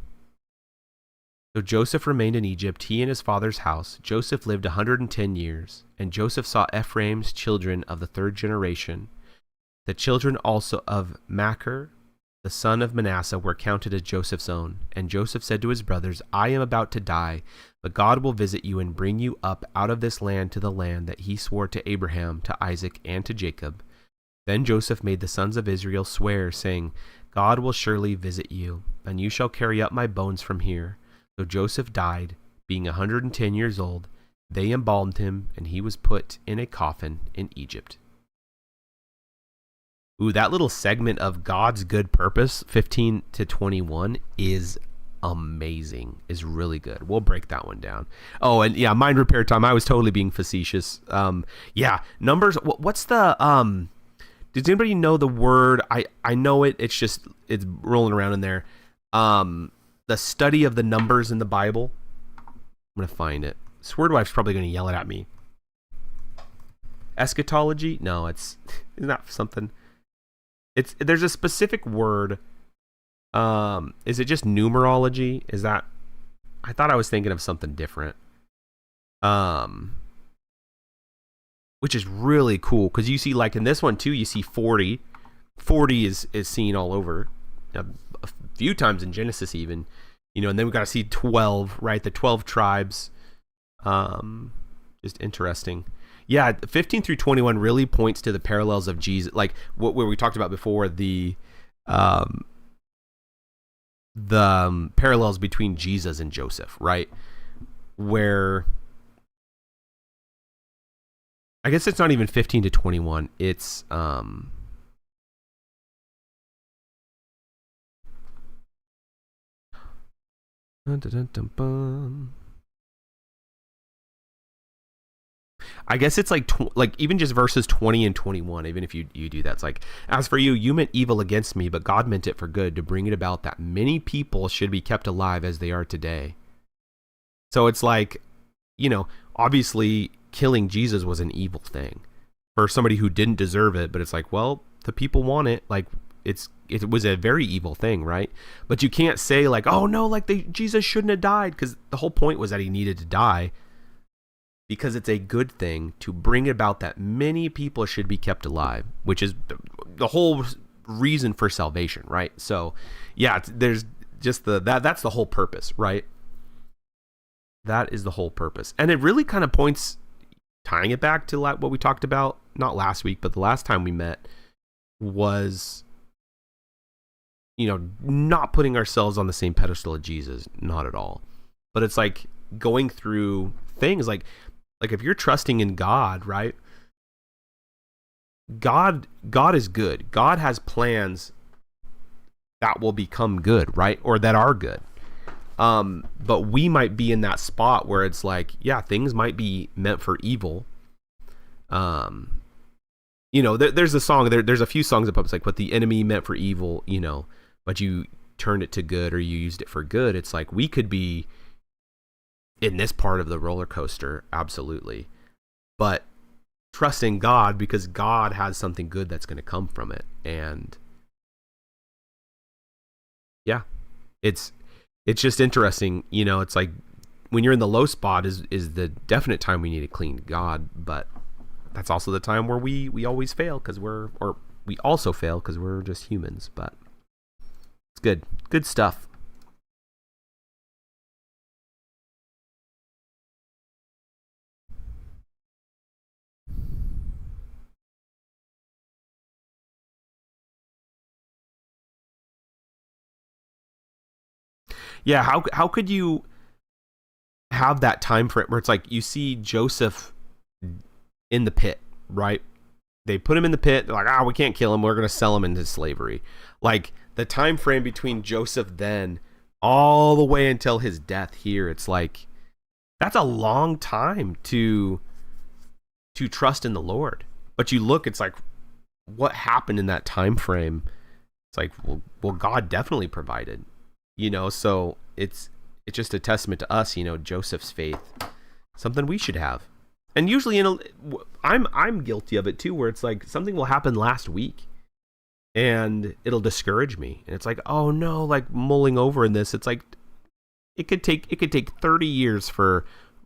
So Joseph remained in Egypt, he and his father's house. Joseph lived 110 years, and Joseph saw Ephraim's children of the third generation. The children also of Machir, the son of Manasseh, were counted as Joseph's own. And Joseph said to his brothers, I am about to die, but God will visit you and bring you up out of this land to the land that he swore to Abraham, to Isaac, and to Jacob. Then Joseph made the sons of Israel swear, saying, God will surely visit you, and you shall carry up my bones from here. So Joseph died, being 110 years old. They embalmed him, and he was put in a coffin in Egypt. Ooh, that little segment of God's good purpose, 15 to 21, is amazing, is really good. We'll break that one down. Oh, and yeah, mind repair time. I was totally being facetious. Yeah, numbers. What's the, does anybody know the word? I know it. It's just, it's rolling around in there. The study of the numbers in the Bible. I'm going to find it. Swordwife's probably going to yell it at me. Eschatology? No, isn't that something? There's a specific word. Is it just numerology? Is that? I thought I was thinking of something different. Which is really cool because you see, like in this one too, you see 40. 40 is seen all over, a few times in Genesis even, and then we got to see 12, right? The 12 tribes. Just interesting. Yeah, 15 through 21 really points to the parallels of Jesus, like what we talked about before, the parallels between Jesus and Joseph, right? Where I guess it's not even 15 to 21. It's I guess it's like like even just verses 20 and 21. Even if you do that, it's like, as for you, you meant evil against me, but God meant it for good, to bring it about that many people should be kept alive as they are today. So it's like, you know, obviously killing Jesus was an evil thing for somebody who didn't deserve it, but it's like, well, the people want it. Like it was a very evil thing, right? But you can't say like, oh no, like Jesus shouldn't have died, because the whole point was that he needed to die, because it's a good thing to bring about that many people should be kept alive, which is the whole reason for salvation, right? So yeah, there's just that's the whole purpose, right? That is the whole purpose. And it really kind of points, tying it back to what we talked about, not last week, but the last time we met, was, you know, not putting ourselves on the same pedestal as Jesus, not at all. But it's like going through things like if you're trusting in God, right? God is good. God has plans that will become good, right? Or that are good. But we might be in that spot where it's like, yeah, things might be meant for evil. You know, there's a song, there's a few songs about it's like, what the enemy meant for evil, you know, but you turned it to good, or you used it for good. It's like, we could be in this part of the roller coaster, absolutely, but trusting God, because God has something good that's going to come from it. And yeah, it's just interesting, you know. It's like when you're in the low spot is the definite time we need to cling to God, but that's also the time where we always fail, because we also fail because we're just humans. But it's good stuff. Yeah, how could you have that time frame where it's like, you see Joseph in the pit, right? They put him in the pit. They're like, we can't kill him. We're going to sell him into slavery. Like, the time frame between Joseph then all the way until his death here, it's like, that's a long time to trust in the Lord. But you look, it's like, what happened in that time frame? It's like, well, God definitely provided. You know, so it's just a testament to us, you know, Joseph's faith, something we should have. And usually, I'm guilty of it too, where it's like something will happen last week and it'll discourage me. And it's like, oh no, like mulling over in this, it's like it could take 30 years for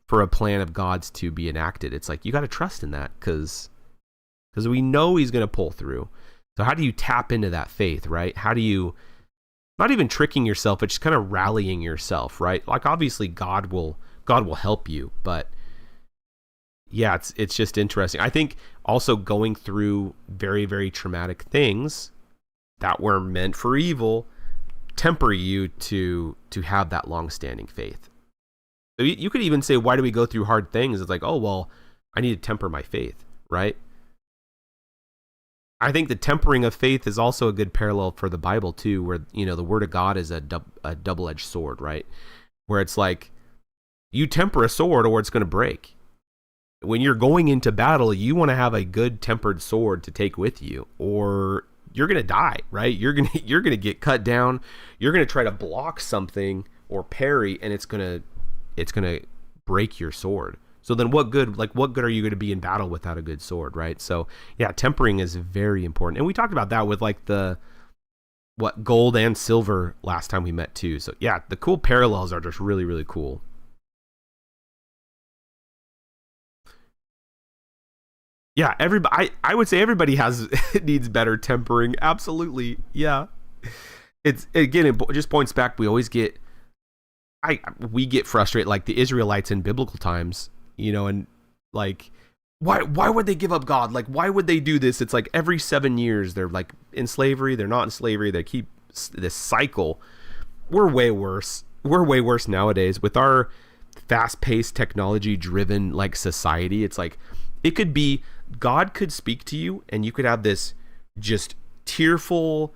a plan of God's to be enacted. It's like, you got to trust in that, because we know he's going to pull through. So how do you tap into that faith, right? How do you, not even tricking yourself, but just kind of rallying yourself, right? Like, obviously God will help you, but yeah, it's just interesting. I think also going through very, very traumatic things that were meant for evil temper you to have that long-standing faith. So you could even say, why do we go through hard things? It's like, oh, well, I need to temper my faith, right? I think the tempering of faith is also a good parallel for the Bible too, where, you know, the word of God is a double-edged sword, right? Where it's like, you temper a sword or it's going to break. When you're going into battle, you want to have a good tempered sword to take with you, or you're going to die, right? You're going to get cut down. You're going to try to block something or parry, and it's going to break your sword. So then what good are you going to be in battle without a good sword, right? So yeah, tempering is very important. And we talked about that with like gold and silver last time we met too. So yeah, the cool parallels are just really, really cool. Yeah, I would say everybody needs better tempering. Absolutely. Yeah. It just points back. We get frustrated, like the Israelites in biblical times, you know, and like, why would they give up God? Like, why would they do this? It's like every 7 years they're like in slavery. They're not in slavery. They keep this cycle. We're way worse. We're way worse nowadays with our fast-paced, technology-driven like society. It's like, it could be God could speak to you and you could have this just tearful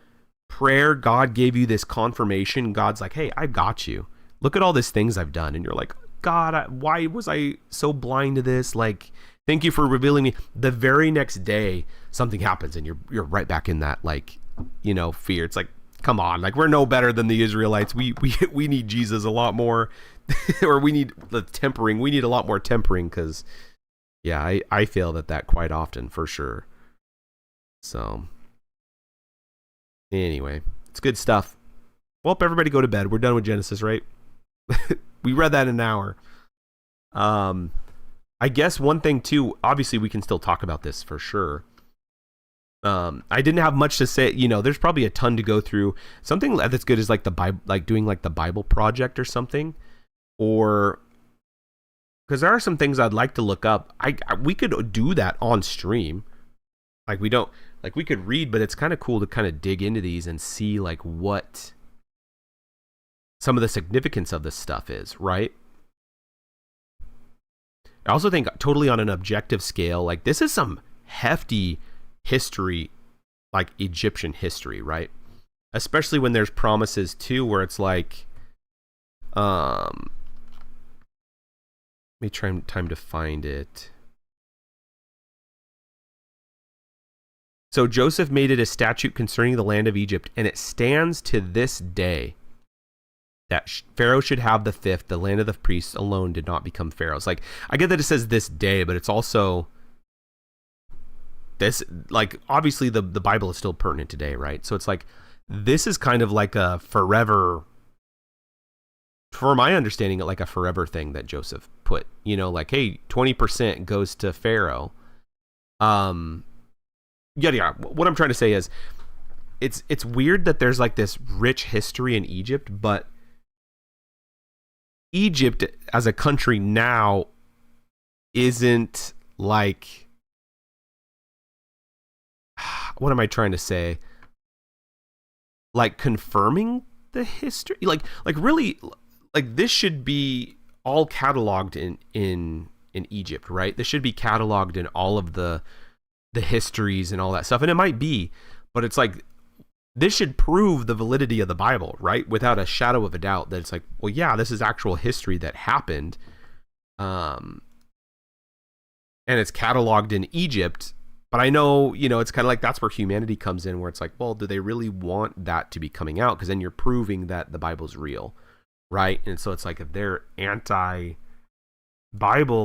prayer. God gave you this confirmation. God's like, hey, I got you. Look at all these things I've done. And you're like, God, why was I so blind to this? Like, Thank you for revealing me. The very next day, something happens and you're right back in that, like, you know, fear. It's like, come on, like, we're no better than the Israelites. We need Jesus a lot more, or we need the tempering. We need a lot more tempering because, yeah, I fail at that quite often for sure. So, anyway, it's good stuff. Well, everybody go to bed. We're done with Genesis, right? We read that in an hour. I guess one thing too, obviously we can still talk about this for sure. I didn't have much to say, you know, there's probably a ton to go through. Something that's good is like the Bible, like doing like the Bible project or something, or because there are some things I'd like to look up. We could do that on stream. Like we could read, but it's kind of cool to kind of dig into these and see like what some of the significance of this stuff is, right? I also think totally on an objective scale, like this is some hefty history, like Egyptian history, right? Especially when there's promises too, where it's like, let me try time to find it. So Joseph made it a statute concerning the land of Egypt, and it stands to this day that Pharaoh should have the fifth. The land of the priests alone did not become Pharaoh's. Like, I get that it says this day, but it's also this, like, obviously the Bible is still pertinent today, right? So it's like, this is kind of like a forever, for my understanding, like a forever thing that Joseph put, you know, like, hey, 20% goes to Pharaoh. Yeah. What I'm trying to say is, it's weird that there's like this rich history in Egypt, but Egypt as a country now isn't like, what am I trying to say? Like confirming the history, like really, like this should be all cataloged in Egypt, right? This should be cataloged in all of the histories and all that stuff, and it might be, but it's like this should prove the validity of the Bible, right? Without a shadow of a doubt that it's like, well, yeah, this is actual history that happened, and it's cataloged in Egypt. But I know, you know, it's kind of like that's where humanity comes in, where it's like, well, do they really want that to be coming out? Because then you're proving that the Bible's real, right? And so it's like, if they're anti-Bible,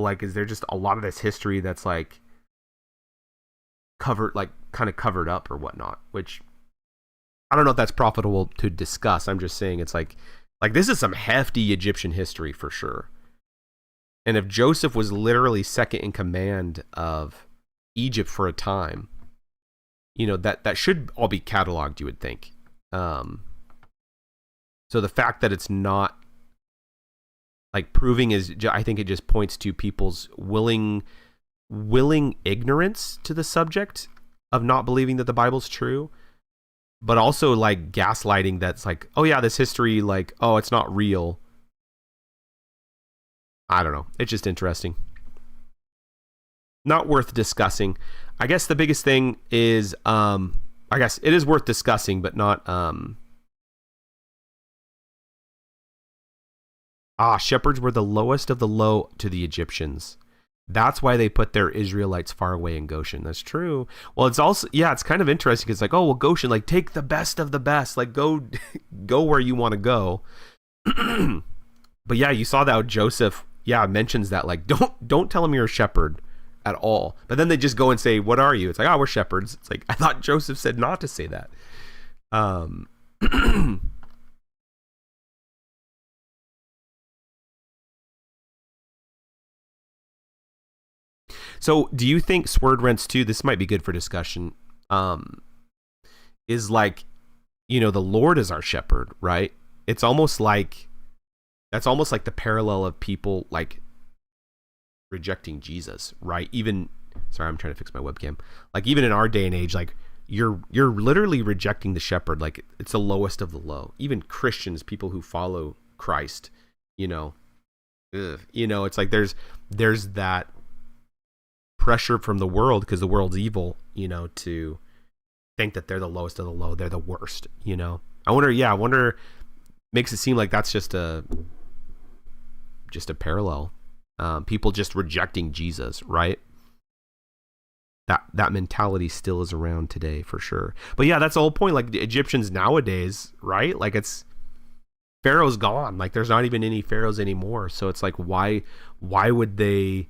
like, is there just a lot of this history that's like covered, like kind of covered up or whatnot? Which I don't know if that's profitable to discuss. I'm just saying it's like this is some hefty Egyptian history for sure. And if Joseph was literally second in command of Egypt for a time, you know, that should all be cataloged, you would think. So the fact that it's not like proving is, I think it just points to people's willing ignorance to the subject of not believing that the Bible's true, but also like gaslighting that's like, oh yeah, this history, like, oh, it's not real. I don't know. It's just interesting. Not worth discussing. I guess the biggest thing is, I guess it is worth discussing, but not, shepherds were the lowest of the low to the Egyptians. That's why they put their Israelites far away in Goshen. That's true. Well, it's also, yeah, it's kind of interesting. It's like, oh, well, Goshen, like, take the best of the best. Like, go where you want to go. But yeah, you saw that how Joseph, mentions that, like, don't tell him you're a shepherd at all. But then they just go and say, what are you? It's like, we're shepherds. It's like, I thought Joseph said not to say that. So do you think Sword Rents 2, this might be good for discussion, is like, you know, the Lord is our shepherd, right? It's almost like, that's almost like the parallel of people like rejecting Jesus, right? Even, sorry, I'm trying to fix my webcam. Like even in our day and age, like you're literally rejecting the shepherd. Like it's the lowest of the low. Even Christians, people who follow Christ, you know, it's like there's that pressure from the world, because the world's evil, you know, to think that they're the lowest of the low, they're the worst, you know. I wonder makes it seem like that's just a parallel, people just rejecting Jesus, right? that mentality still is around today for sure. But yeah, that's the whole point. Like the Egyptians nowadays, right? Like it's Pharaoh's gone. Like there's not even any pharaohs anymore. So it's like why would they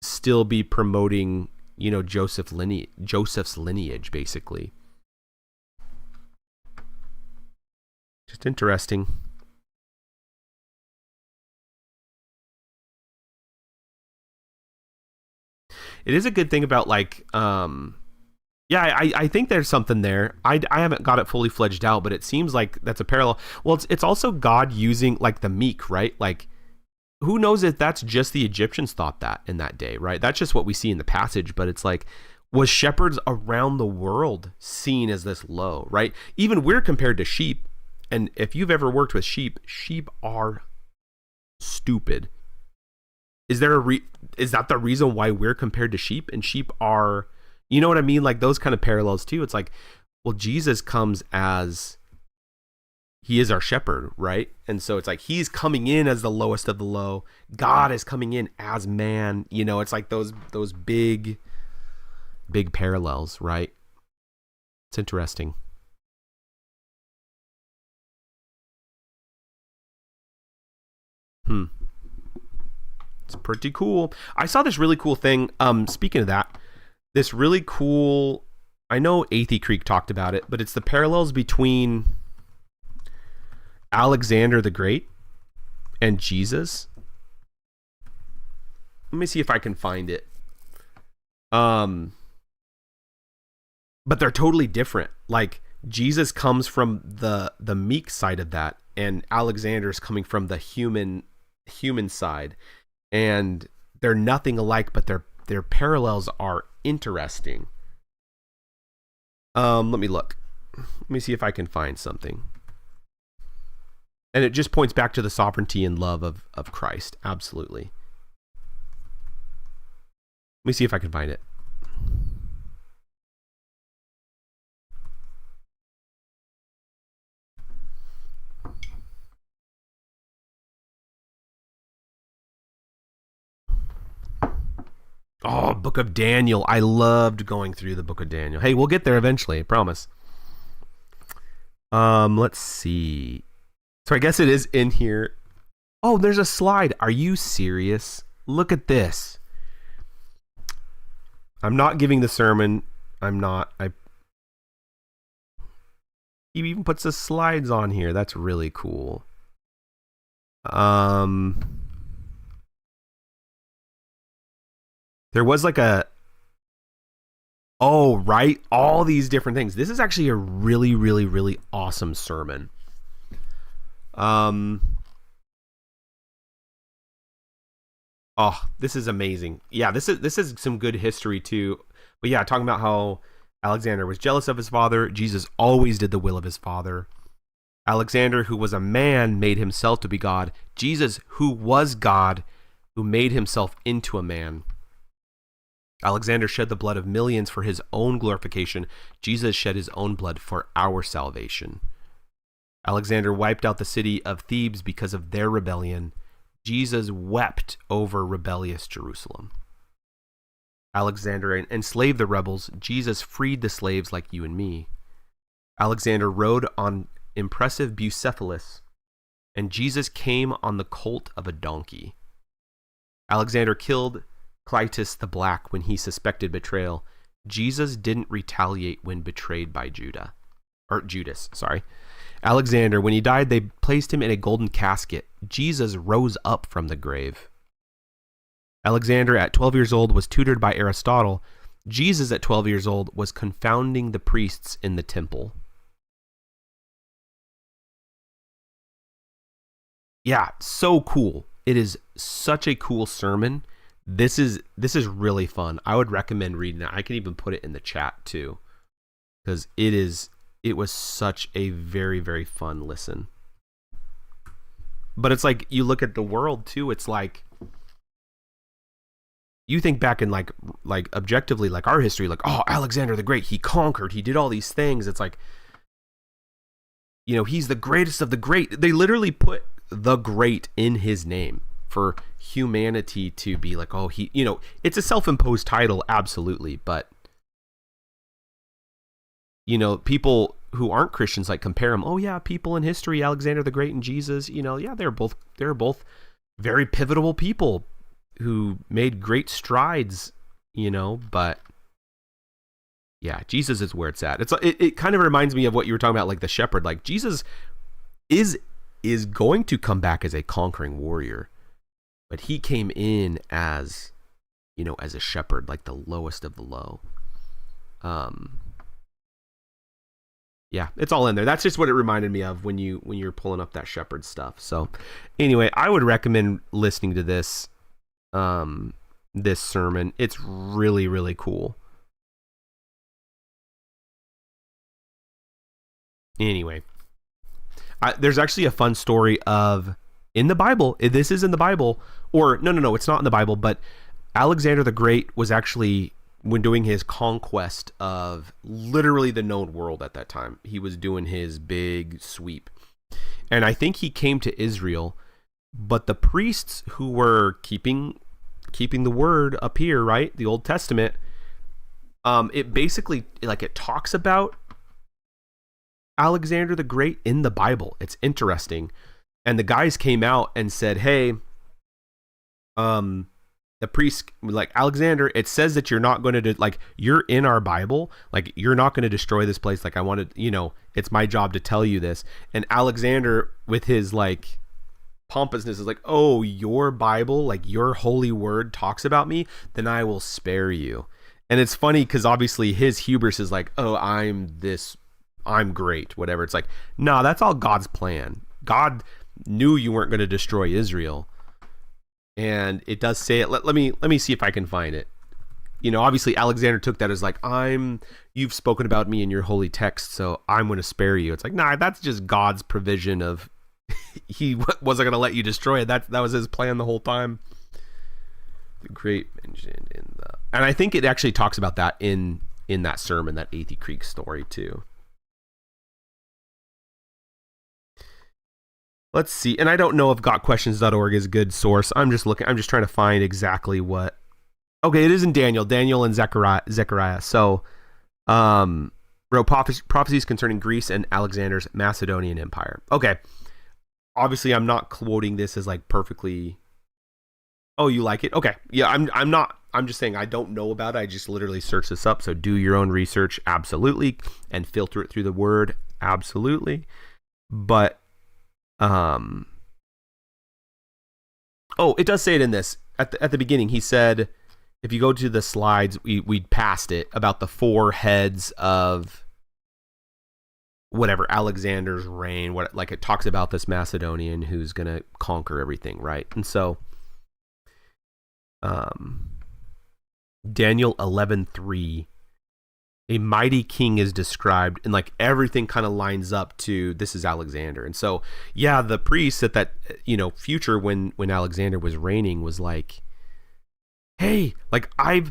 still be promoting, you know, Joseph's lineage basically? Just interesting. It is a good thing about like yeah, I think there's something there. I haven't got it fully fledged out, but it seems like that's a parallel. Well, it's also God using like the meek, right? Like who knows if that's just the Egyptians thought that in that day, right? That's just what we see in the passage, but it's like, was shepherds around the world seen as this low, right? Even we're compared to sheep, and if you've ever worked with sheep, sheep are stupid. Is that the reason why we're compared to sheep? And sheep are, you know what I mean? Like those kind of parallels too. It's like, well, Jesus comes as, he is our shepherd, right? And so it's like he's coming in as the lowest of the low. God is coming in as man. You know, it's like those big parallels, right? It's interesting. It's pretty cool. I saw this really cool thing. Speaking of that, this really cool, I know Athey Creek talked about it, but it's the parallels between Alexander the Great and Jesus. Let me see if I can find it. But they're totally different. Like Jesus comes from the meek side of that, and Alexander's coming from the human side, and they're nothing alike, but their parallels are interesting. Let me look. Let me see if I can find something. And it just points back to the sovereignty and love of Christ. Absolutely. Let me see if I can find it. Oh, Book of Daniel. I loved going through the Book of Daniel. Hey, we'll get there eventually, I promise. Let's see. So I guess it is in here. Oh, there's a slide. Are you serious? Look at this. I'm not giving the sermon. I'm not. He even puts the slides on here. That's really cool. There was like right, all these different things. This is actually a really, really, really awesome sermon. This is amazing. Yeah, this is some good history too. But yeah, talking about how Alexander was jealous of his father. Jesus always did the will of his father. Alexander, who was a man, made himself to be God. Jesus, who was God, who made himself into a man. Alexander shed the blood of millions for his own glorification. Jesus shed his own blood for our salvation. Alexander wiped out the city of Thebes because of their rebellion. Jesus wept over rebellious Jerusalem. Alexander enslaved the rebels. Jesus freed the slaves like you and me. Alexander rode on impressive Bucephalus, and Jesus came on the colt of a donkey. Alexander killed Clytus the Black when he suspected betrayal. Jesus didn't retaliate when betrayed by Judas. Alexander, when he died, they placed him in a golden casket. Jesus rose up from the grave. Alexander, at 12 years old, was tutored by Aristotle. Jesus, at 12 years old, was confounding the priests in the temple. Yeah, so cool. It is such a cool sermon. This is really fun. I would recommend reading it. I can even put it in the chat too, because it was such a very, very fun listen. But it's like, you look at the world too, it's like, you think back in like objectively, like our history, like, oh, Alexander the Great, he conquered, he did all these things. It's like, you know, he's the greatest of the great. They literally put the great in his name. for humanity to be like, oh, he, you know, it's a self-imposed title, absolutely, but you know, people who aren't Christians like compare him. Oh yeah, people in history, Alexander the Great and Jesus, you know, yeah, they're both very pivotal people who made great strides, you know, but yeah, Jesus is where it's at. It kind of reminds me of what you were talking about, like the shepherd. Like Jesus is going to come back as a conquering warrior, but he came in as, you know, as a shepherd, like the lowest of the low. Yeah, it's all in there. That's just what it reminded me of when you're pulling up that shepherd stuff. So anyway, I would recommend listening to this this sermon. It's really, really cool. Anyway, there's actually a fun story of in the Bible. This is in the Bible, or no, it's not in the Bible. But Alexander the Great was actually, when doing his conquest of literally the known world at that time, he was doing his big sweep, and I think he came to Israel. But the priests who were keeping the word up here, right, the Old Testament, it basically, like, it talks about Alexander the Great in the Bible. It's interesting. And the guys came out and said, hey, the priest, like, Alexander, it says that you're not going to like, you're in our Bible, like, you're not going to destroy this place. Like, I wanted, you know, it's my job to tell you this. And Alexander, with his like pompousness, is like, oh, your Bible, like your holy word talks about me, then I will spare you. And it's funny because obviously his hubris is like, oh, I'm great, whatever. It's like, nah, that's all God's plan. God knew you weren't going to destroy Israel. And it does say it. Let me see if I can find it. You know, obviously Alexander took that as like, you've spoken about me in your holy text, so I'm going to spare you. It's like, nah, that's just God's provision of he wasn't going to let you destroy it. That was his plan the whole time. The great mention in the, and I think it actually talks about that in that sermon, that Athey Creek story too. Let's see. And I don't know if gotquestions.org is a good source. I'm just trying to find exactly what. Okay, it is in Daniel and Zechariah. So, wrote prophecies concerning Greece and Alexander's Macedonian Empire. Okay. Obviously, I'm not quoting this as like perfectly. Oh, you like it? Okay. Yeah, I'm not. I'm just saying I don't know about it. I just literally searched this up. So do your own research, absolutely, and filter it through the word, absolutely. But oh, it does say it in this at the beginning. He said, if you go to the slides, we passed it about the four heads of whatever Alexander's reign. What, like, it talks about this Macedonian who's gonna conquer everything, right? And so, Daniel 11:3. A mighty king is described, and like everything kind of lines up to this is Alexander. And so, yeah, the priest at that, you know, future when Alexander was reigning was like, hey, like I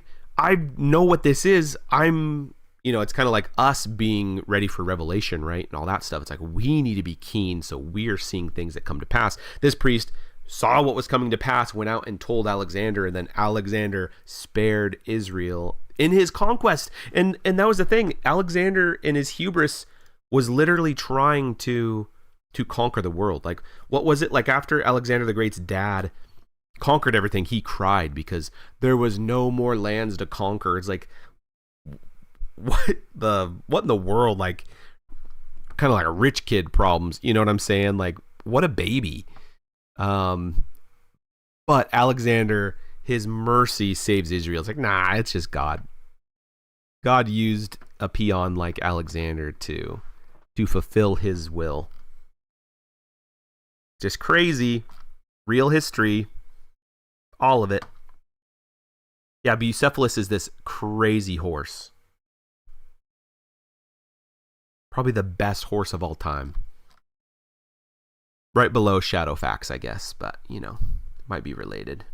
know what this is. I'm, you know, it's kind of like us being ready for revelation, right? And all that stuff. It's like, we need to be keen. So we're seeing things that come to pass. This priest saw what was coming to pass, went out and told Alexander, and then Alexander spared Israel in his conquest. And that was the thing. Alexander in his hubris was literally trying to conquer the world. Like, what was it? Like, after Alexander the Great's dad conquered everything, he cried because there was no more lands to conquer. It's like, what in the world? Like, kind of like a rich kid problems. You know what I'm saying? Like, what a baby. But Alexander, his mercy saves Israel. It's like, nah, it's just God. God used a peon like Alexander to fulfill his will. Just crazy. Real history. All of it. Yeah, Bucephalus is this crazy horse. Probably the best horse of all time. Right below Shadowfax, I guess, but, you know, might be related.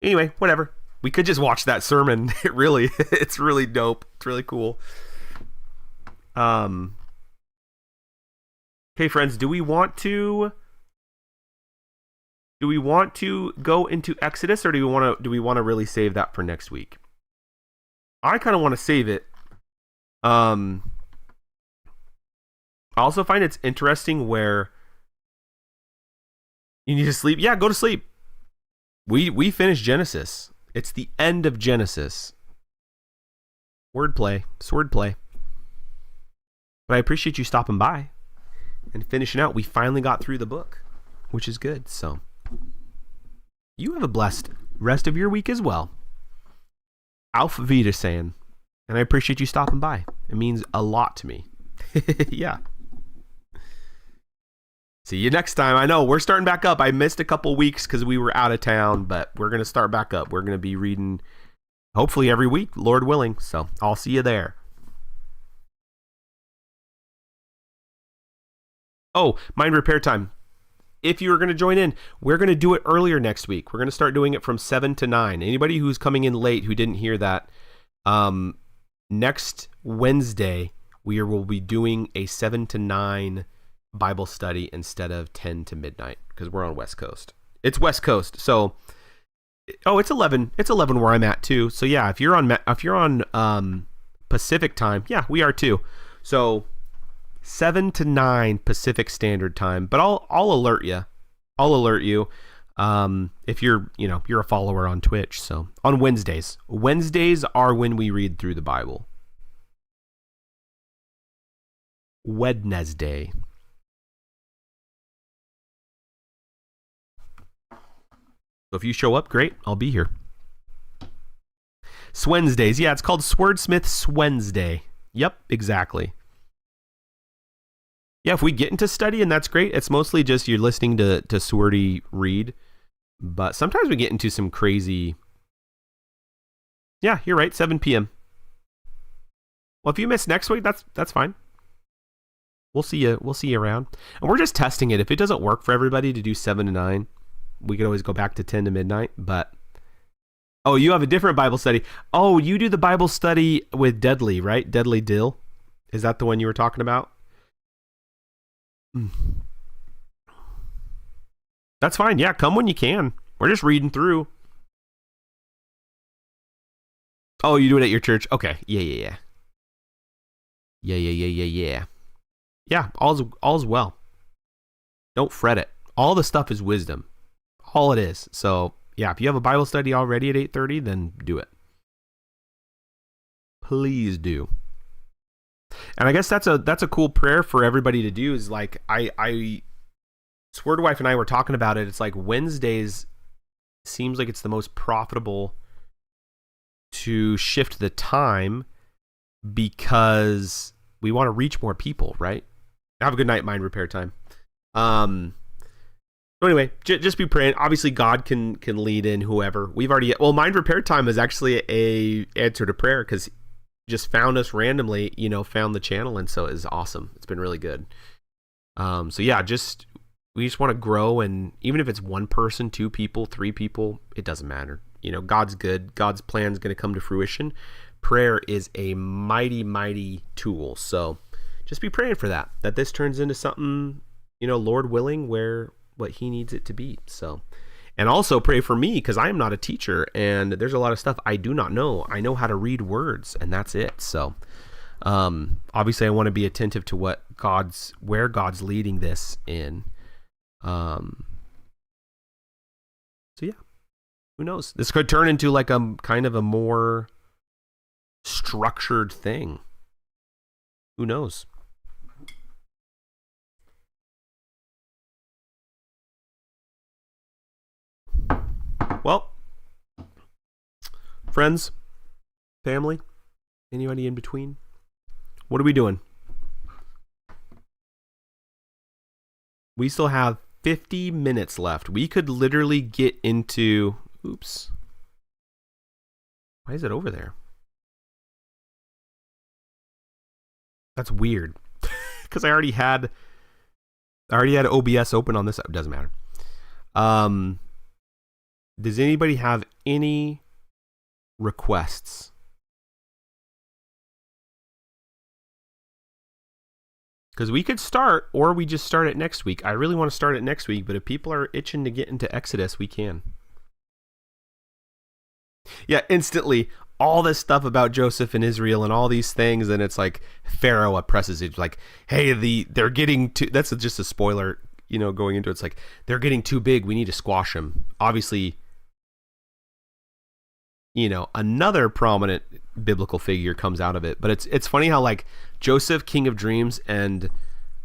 Anyway, whatever. We could just watch that sermon. It's really dope. It's really cool. Okay, friends, do we want to Do we want to go into Exodus, or do we want to really save that for next week? I kind of want to save it. I also find it's interesting where you need to sleep. Yeah, go to sleep. We finished Genesis. It's the end of Genesis. Wordplay, swordplay. But I appreciate you stopping by and finishing out. We finally got through the book, which is good. So you have a blessed rest of your week as well. Auf Wiedersehen. And I appreciate you stopping by. It means a lot to me. Yeah. See you next time. I know we're starting back up. I missed a couple weeks because we were out of town, but we're going to start back up. We're going to be reading hopefully every week, Lord willing. So I'll see you there. Oh, mind repair time. If you're going to join in, we're going to do it earlier next week. We're going to start doing it from 7 to 9. Anybody who's coming in late who didn't hear that, next Wednesday, we will be doing a 7 to 9 Bible study instead of 10 to midnight because we're on West Coast. It's West Coast. So, it's 11. It's 11 where I'm at too. So yeah, if you're on Pacific time, yeah, we are too. So 7 to 9 Pacific Standard Time, but I'll alert you. I'll alert you if you're a follower on Twitch. So on Wednesdays. Wednesdays are when we read through the Bible. Wednesday. So if you show up, great. I'll be here. Swednesdays. Yeah, it's called Swerdsmith Swednesday. Yep, exactly. Yeah, if we get into studying, that's great. It's mostly just you're listening to Swordy read. But sometimes we get into some crazy... Yeah, you're right, 7 p.m. Well, if you miss next week, that's fine. We'll see you around. And we're just testing it. If it doesn't work for everybody to do 7 to 9, we could always go back to 10 to midnight. But, oh, you have a different Bible study. Oh, you do the Bible study with Deadly, right? Deadly Dill. Is that the one you were talking about? That's fine. Yeah, come when you can. We're just reading through. Oh, you do it at your church? Okay. Yeah. Yeah, all's well. Don't fret it. All the stuff is wisdom. All it is. So, yeah, if you have a Bible study already at 8:30, then do it. Please do. And I guess that's a cool prayer for everybody to do is like Sword Wife and I were talking about it. It's like Wednesdays seems like it's the most profitable to shift the time because we want to reach more people, right? Have a good night, Mind Repair Time. So anyway, just be praying. Obviously, God can lead in whoever. Mind Repair Time is actually a answer to prayer because just found us randomly, found the channel, and so it's awesome. It's been really good. So yeah, we just want to grow, and even if it's one person, 2 people, 3 people, it doesn't matter. God's good. God's plan is going to come to fruition. Prayer is a mighty, mighty tool. So just be praying for that this turns into something, Lord willing, where what he needs it to be. So, and also pray for me because I am not a teacher and there's a lot of stuff I do not know. I know how to read words and that's it. So, obviously I want to be attentive to where God's leading this in. So yeah, who knows? This could turn into like a kind of a more structured thing. Who knows? Well, friends, family, anybody in between, what are we doing? We still have 50 minutes left. We could literally get into... Oops. Why is it over there? That's weird. Because I already had OBS open on this. It doesn't matter. Does anybody have any requests? Because we could start, or we just start it next week. I really want to start it next week, but if people are itching to get into Exodus, we can. Yeah, instantly, all this stuff about Joseph and Israel and all these things, and it's like Pharaoh oppresses it. Like, hey, they're getting too. That's just a spoiler, going into it. It's like they're getting too big. We need to squash them. Obviously, another prominent biblical figure comes out of it. But it's funny how like Joseph, King of Dreams, and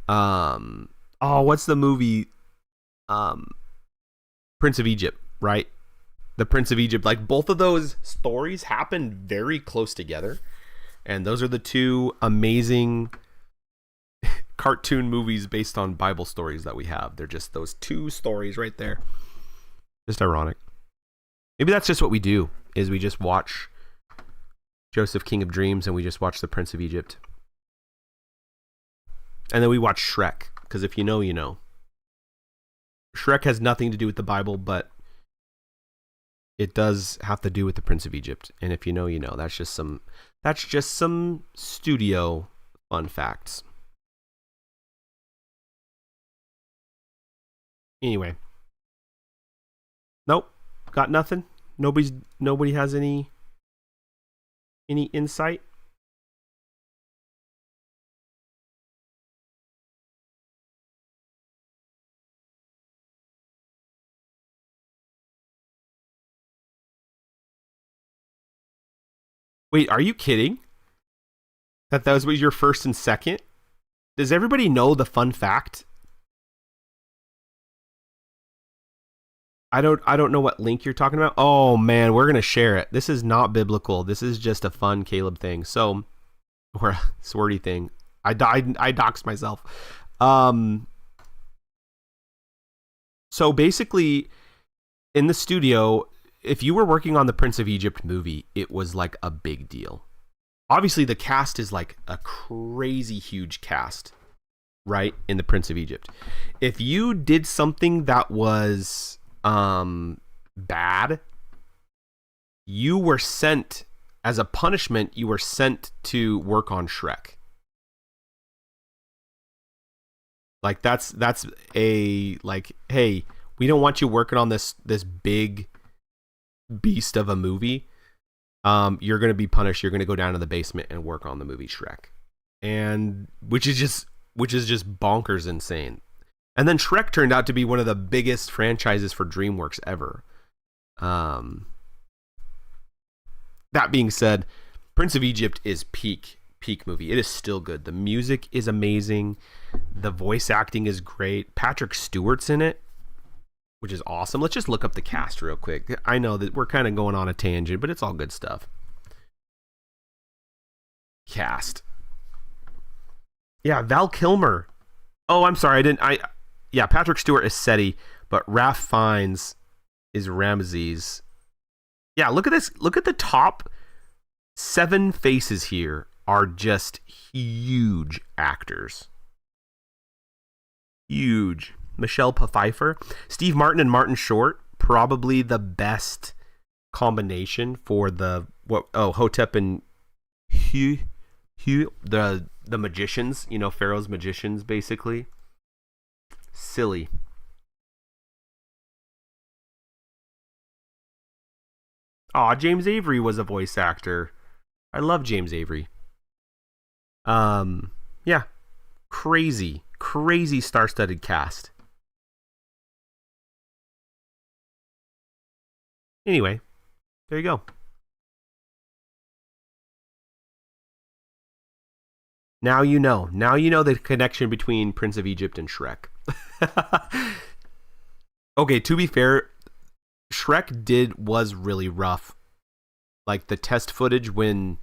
what's the movie? Prince of Egypt, right? The Prince of Egypt, like both of those stories happen very close together. And those are the two amazing cartoon movies based on Bible stories that we have. They're just those two stories right there. Just ironic. Maybe that's just what we do, is we just watch Joseph, King of Dreams, and we just watch the Prince of Egypt. And then we watch Shrek, because if you know, you know. Shrek has nothing to do with the Bible, but it does have to do with the Prince of Egypt. And if you know, you know. That's just some studio fun facts. Anyway. Nope. Got nothing. Nobody has any insight. Wait, are you kidding? That was your first and second? Does everybody know the fun fact? I don't know what link you're talking about. Oh man, we're gonna share it. This is not biblical. This is just a fun Caleb thing. So, or a swordy thing. I doxed myself. So basically, in the studio, if you were working on the Prince of Egypt movie, it was like a big deal. Obviously, the cast is like a crazy huge cast, right? In the Prince of Egypt. If you did something that was bad, you were sent, as a punishment, you were sent to work on Shrek. Like that's a like, hey, we don't want you working on this big beast of a movie. You're going to be punished. You're going to go down to the basement and work on the movie Shrek. And which is just bonkers insane. And then Shrek turned out to be one of the biggest franchises for DreamWorks ever. That being said, Prince of Egypt is peak movie. It is still good. The music is amazing. The voice acting is great. Patrick Stewart's in it, which is awesome. Let's just look up the cast real quick. I know that we're kind of going on a tangent, but it's all good stuff. Cast. Yeah, Val Kilmer. Oh, I'm sorry. Yeah, Patrick Stewart is Seti, but Ralph Fiennes is Ramses. Yeah, look at this. Look at the top 7 faces here are just huge actors. Huge. Michelle Pfeiffer, Steve Martin, and Martin Short, probably the best combination for Hotep and Hugh, the magicians, Pharaoh's magicians, basically. Silly. Aw, James Avery was a voice actor. I love James Avery. Yeah. Crazy star-studded cast. Anyway, there you go. Now you know. Now you know the connection between Prince of Egypt and Shrek. Okay, to be fair, Shrek was really rough. Like the test footage when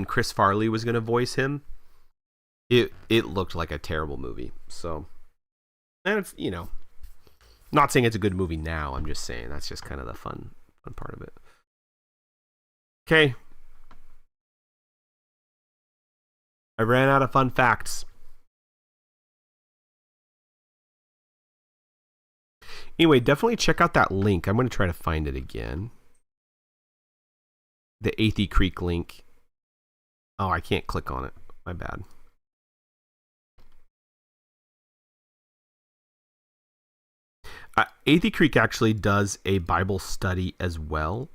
Chris Farley was going to voice him, it looked like a terrible movie. So, and it's, not saying it's a good movie now. I'm just saying that's just kind of the fun part of it. Okay. I ran out of fun facts. Anyway, definitely check out that link. I'm going to try to find it again. The Athey Creek link. Oh, I can't click on it. My bad. Athey Creek actually does a Bible study as well.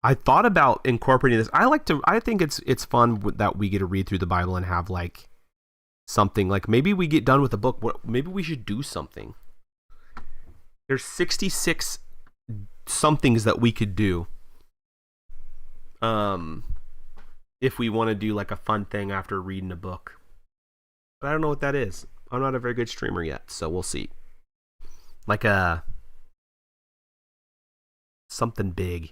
I thought about incorporating this. I think it's fun that we get to read through the Bible and have like something, like maybe we get done with the book. Maybe we should do something. There's 66 somethings that we could do. If we want to do like a fun thing after reading a book. But I don't know what that is. I'm not a very good streamer yet, so we'll see. Like something big.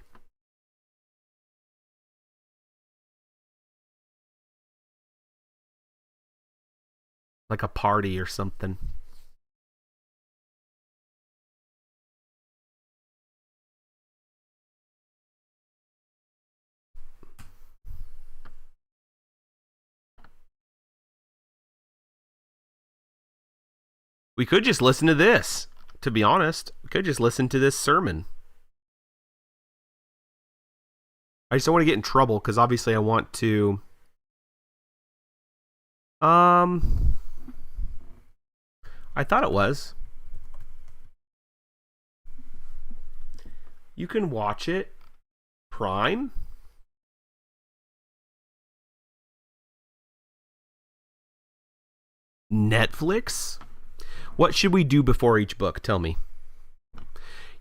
Like a party or something. We could just listen to this, to be honest. We could just listen to this sermon. I just don't want to get in trouble because obviously I want to... I thought it was. You can watch it. Prime. Netflix. What should we do before each book? Tell me.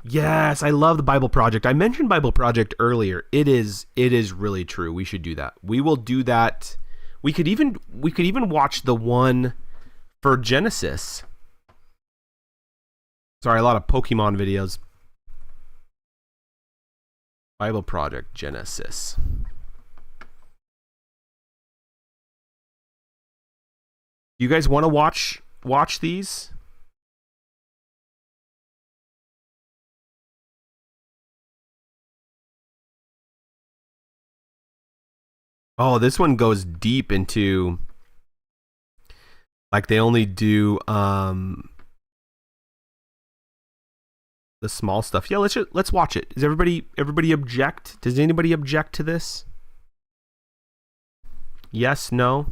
Yes, I love the Bible Project. I mentioned Bible Project earlier. It is really true. We should do that. We will do that. We could even watch the one for Genesis. Sorry, a lot of Pokemon videos. Bible Project Genesis. You guys want to watch these? Oh, this one goes deep into, like, they only do the small stuff. Yeah, let's watch it. Does everybody object? Does anybody object to this? Yes, no.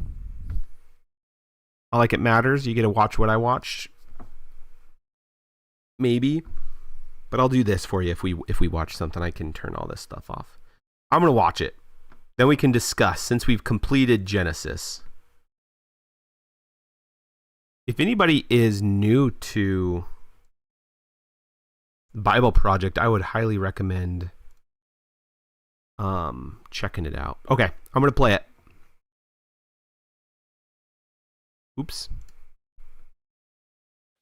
Not like it matters. You get to watch what I watched. Maybe, but I'll do this for you. If we watch something, I can turn all this stuff off. I'm gonna watch it. Then we can discuss, since we've completed Genesis. If anybody is new to Bible Project, I would highly recommend checking it out. Okay, I'm going to play it. Oops.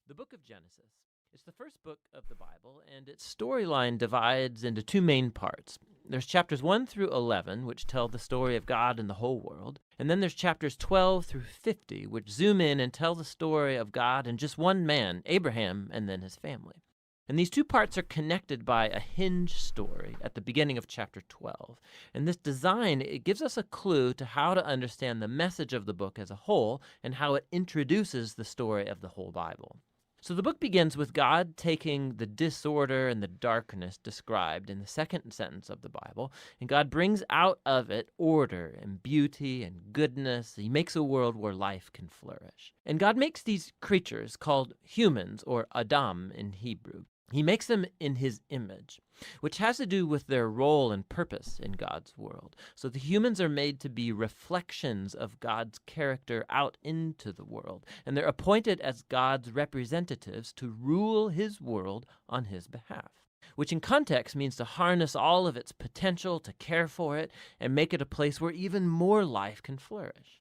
The book of Genesis is the first book of the Bible, and its storyline divides into two main parts. There's chapters 1 through 11, which tell the story of God and the whole world. And then there's chapters 12 through 50, which zoom in and tell the story of God and just one man, Abraham, and then his family. And these two parts are connected by a hinge story at the beginning of chapter 12. And this design, it gives us a clue to how to understand the message of the book as a whole and how it introduces the story of the whole Bible. So the book begins with God taking the disorder and the darkness described in the second sentence of the Bible, and God brings out of it order and beauty and goodness. He makes a world where life can flourish. And God makes these creatures called humans, or Adam in Hebrew. He makes them in his image, which has to do with their role and purpose in God's world. So the humans are made to be reflections of God's character out into the world, and they're appointed as God's representatives to rule his world on his behalf, which in context means to harness all of its potential, to care for it, and make it a place where even more life can flourish.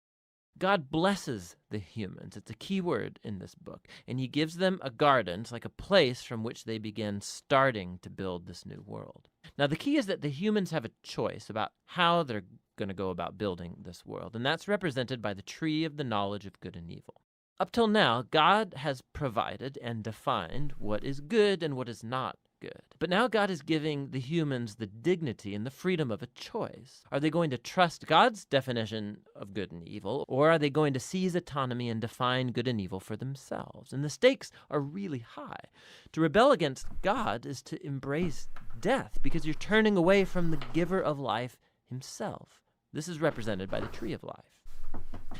God blesses the humans. It's a key word in this book. And he gives them a garden. It's like a place from which they begin starting to build this new world. Now, the key is that the humans have a choice about how they're going to go about building this world. And that's represented by the tree of the knowledge of good and evil. Up till now, God has provided and defined what is good and what is not good. But now God is giving the humans the dignity and the freedom of a choice. Are they going to trust God's definition of good and evil, or are they going to seize autonomy and define good and evil for themselves? And the stakes are really high. To rebel against God is to embrace death, because you're turning away from the giver of life himself. This is represented by the tree of life.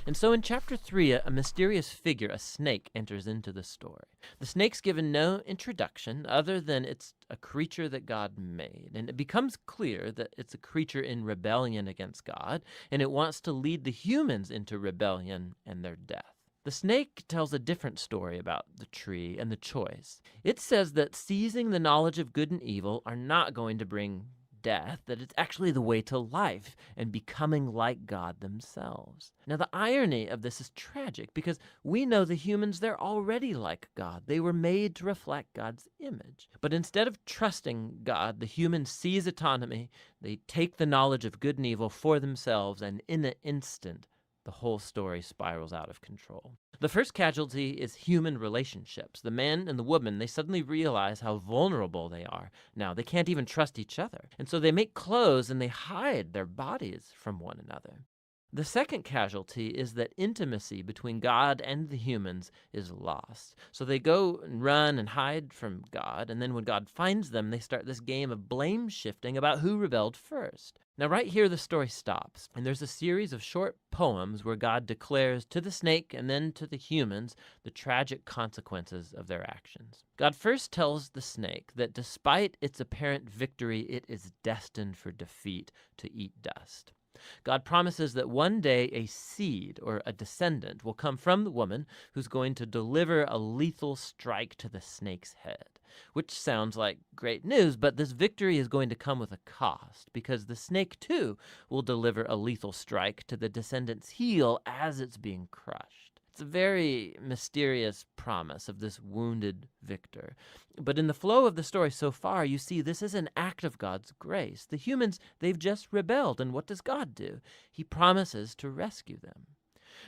And so in chapter 3, a mysterious figure, a snake, enters into the story. The snake's given no introduction other than it's a creature that God made. And it becomes clear that it's a creature in rebellion against God, and it wants to lead the humans into rebellion and their death. The snake tells a different story about the tree and the choice. It says that seizing the knowledge of good and evil are not going to bring death, that it's actually the way to life and becoming like God themselves. Now, the irony of this is tragic because we know the humans, they're already like God. They were made to reflect God's image. But instead of trusting God, the humans seize autonomy, they take the knowledge of good and evil for themselves, and in an instant, the whole story spirals out of control. The first casualty is human relationships. The man and the woman, they suddenly realize how vulnerable they are. Now, they can't even trust each other. And so they make clothes and they hide their bodies from one another. The second casualty is that intimacy between God and the humans is lost. So they go and run and hide from God, and then when God finds them, they start this game of blame shifting about who rebelled first. Now, right here, the story stops, and there's a series of short poems where God declares to the snake and then to the humans the tragic consequences of their actions. God first tells the snake that despite its apparent victory, it is destined for defeat, to eat dust. God promises that one day a seed or a descendant will come from the woman who's going to deliver a lethal strike to the snake's head, which sounds like great news, but this victory is going to come with a cost because the snake too will deliver a lethal strike to the descendant's heel as it's being crushed. It's a very mysterious promise of this wounded victor. But in the flow of the story so far, you see this is an act of God's grace. The humans, they've just rebelled, and what does God do? He promises to rescue them.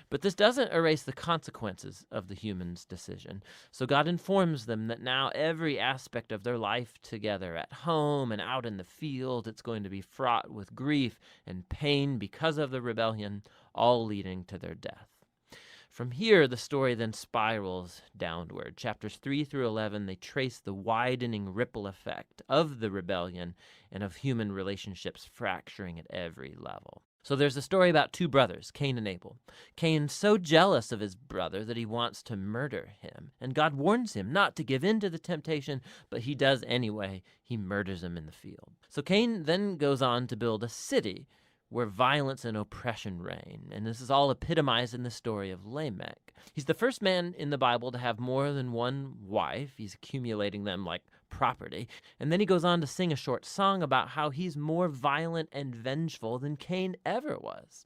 But this doesn't erase the consequences of the humans' decision. So God informs them that now every aspect of their life together, at home and out in the field, it's going to be fraught with grief and pain because of the rebellion, all leading to their death. From here, the story then spirals downward. Chapters 3 through 11, they trace the widening ripple effect of the rebellion and of human relationships fracturing at every level. So there's a story about two brothers, Cain and Abel. Cain's so jealous of his brother that he wants to murder him. And God warns him not to give in to the temptation, but he does anyway. He murders him in the field. So Cain then goes on to build a city where violence and oppression reign. And this is all epitomized in the story of Lamech. He's the first man in the Bible to have more than one wife. He's accumulating them like property. And then he goes on to sing a short song about how he's more violent and vengeful than Cain ever was.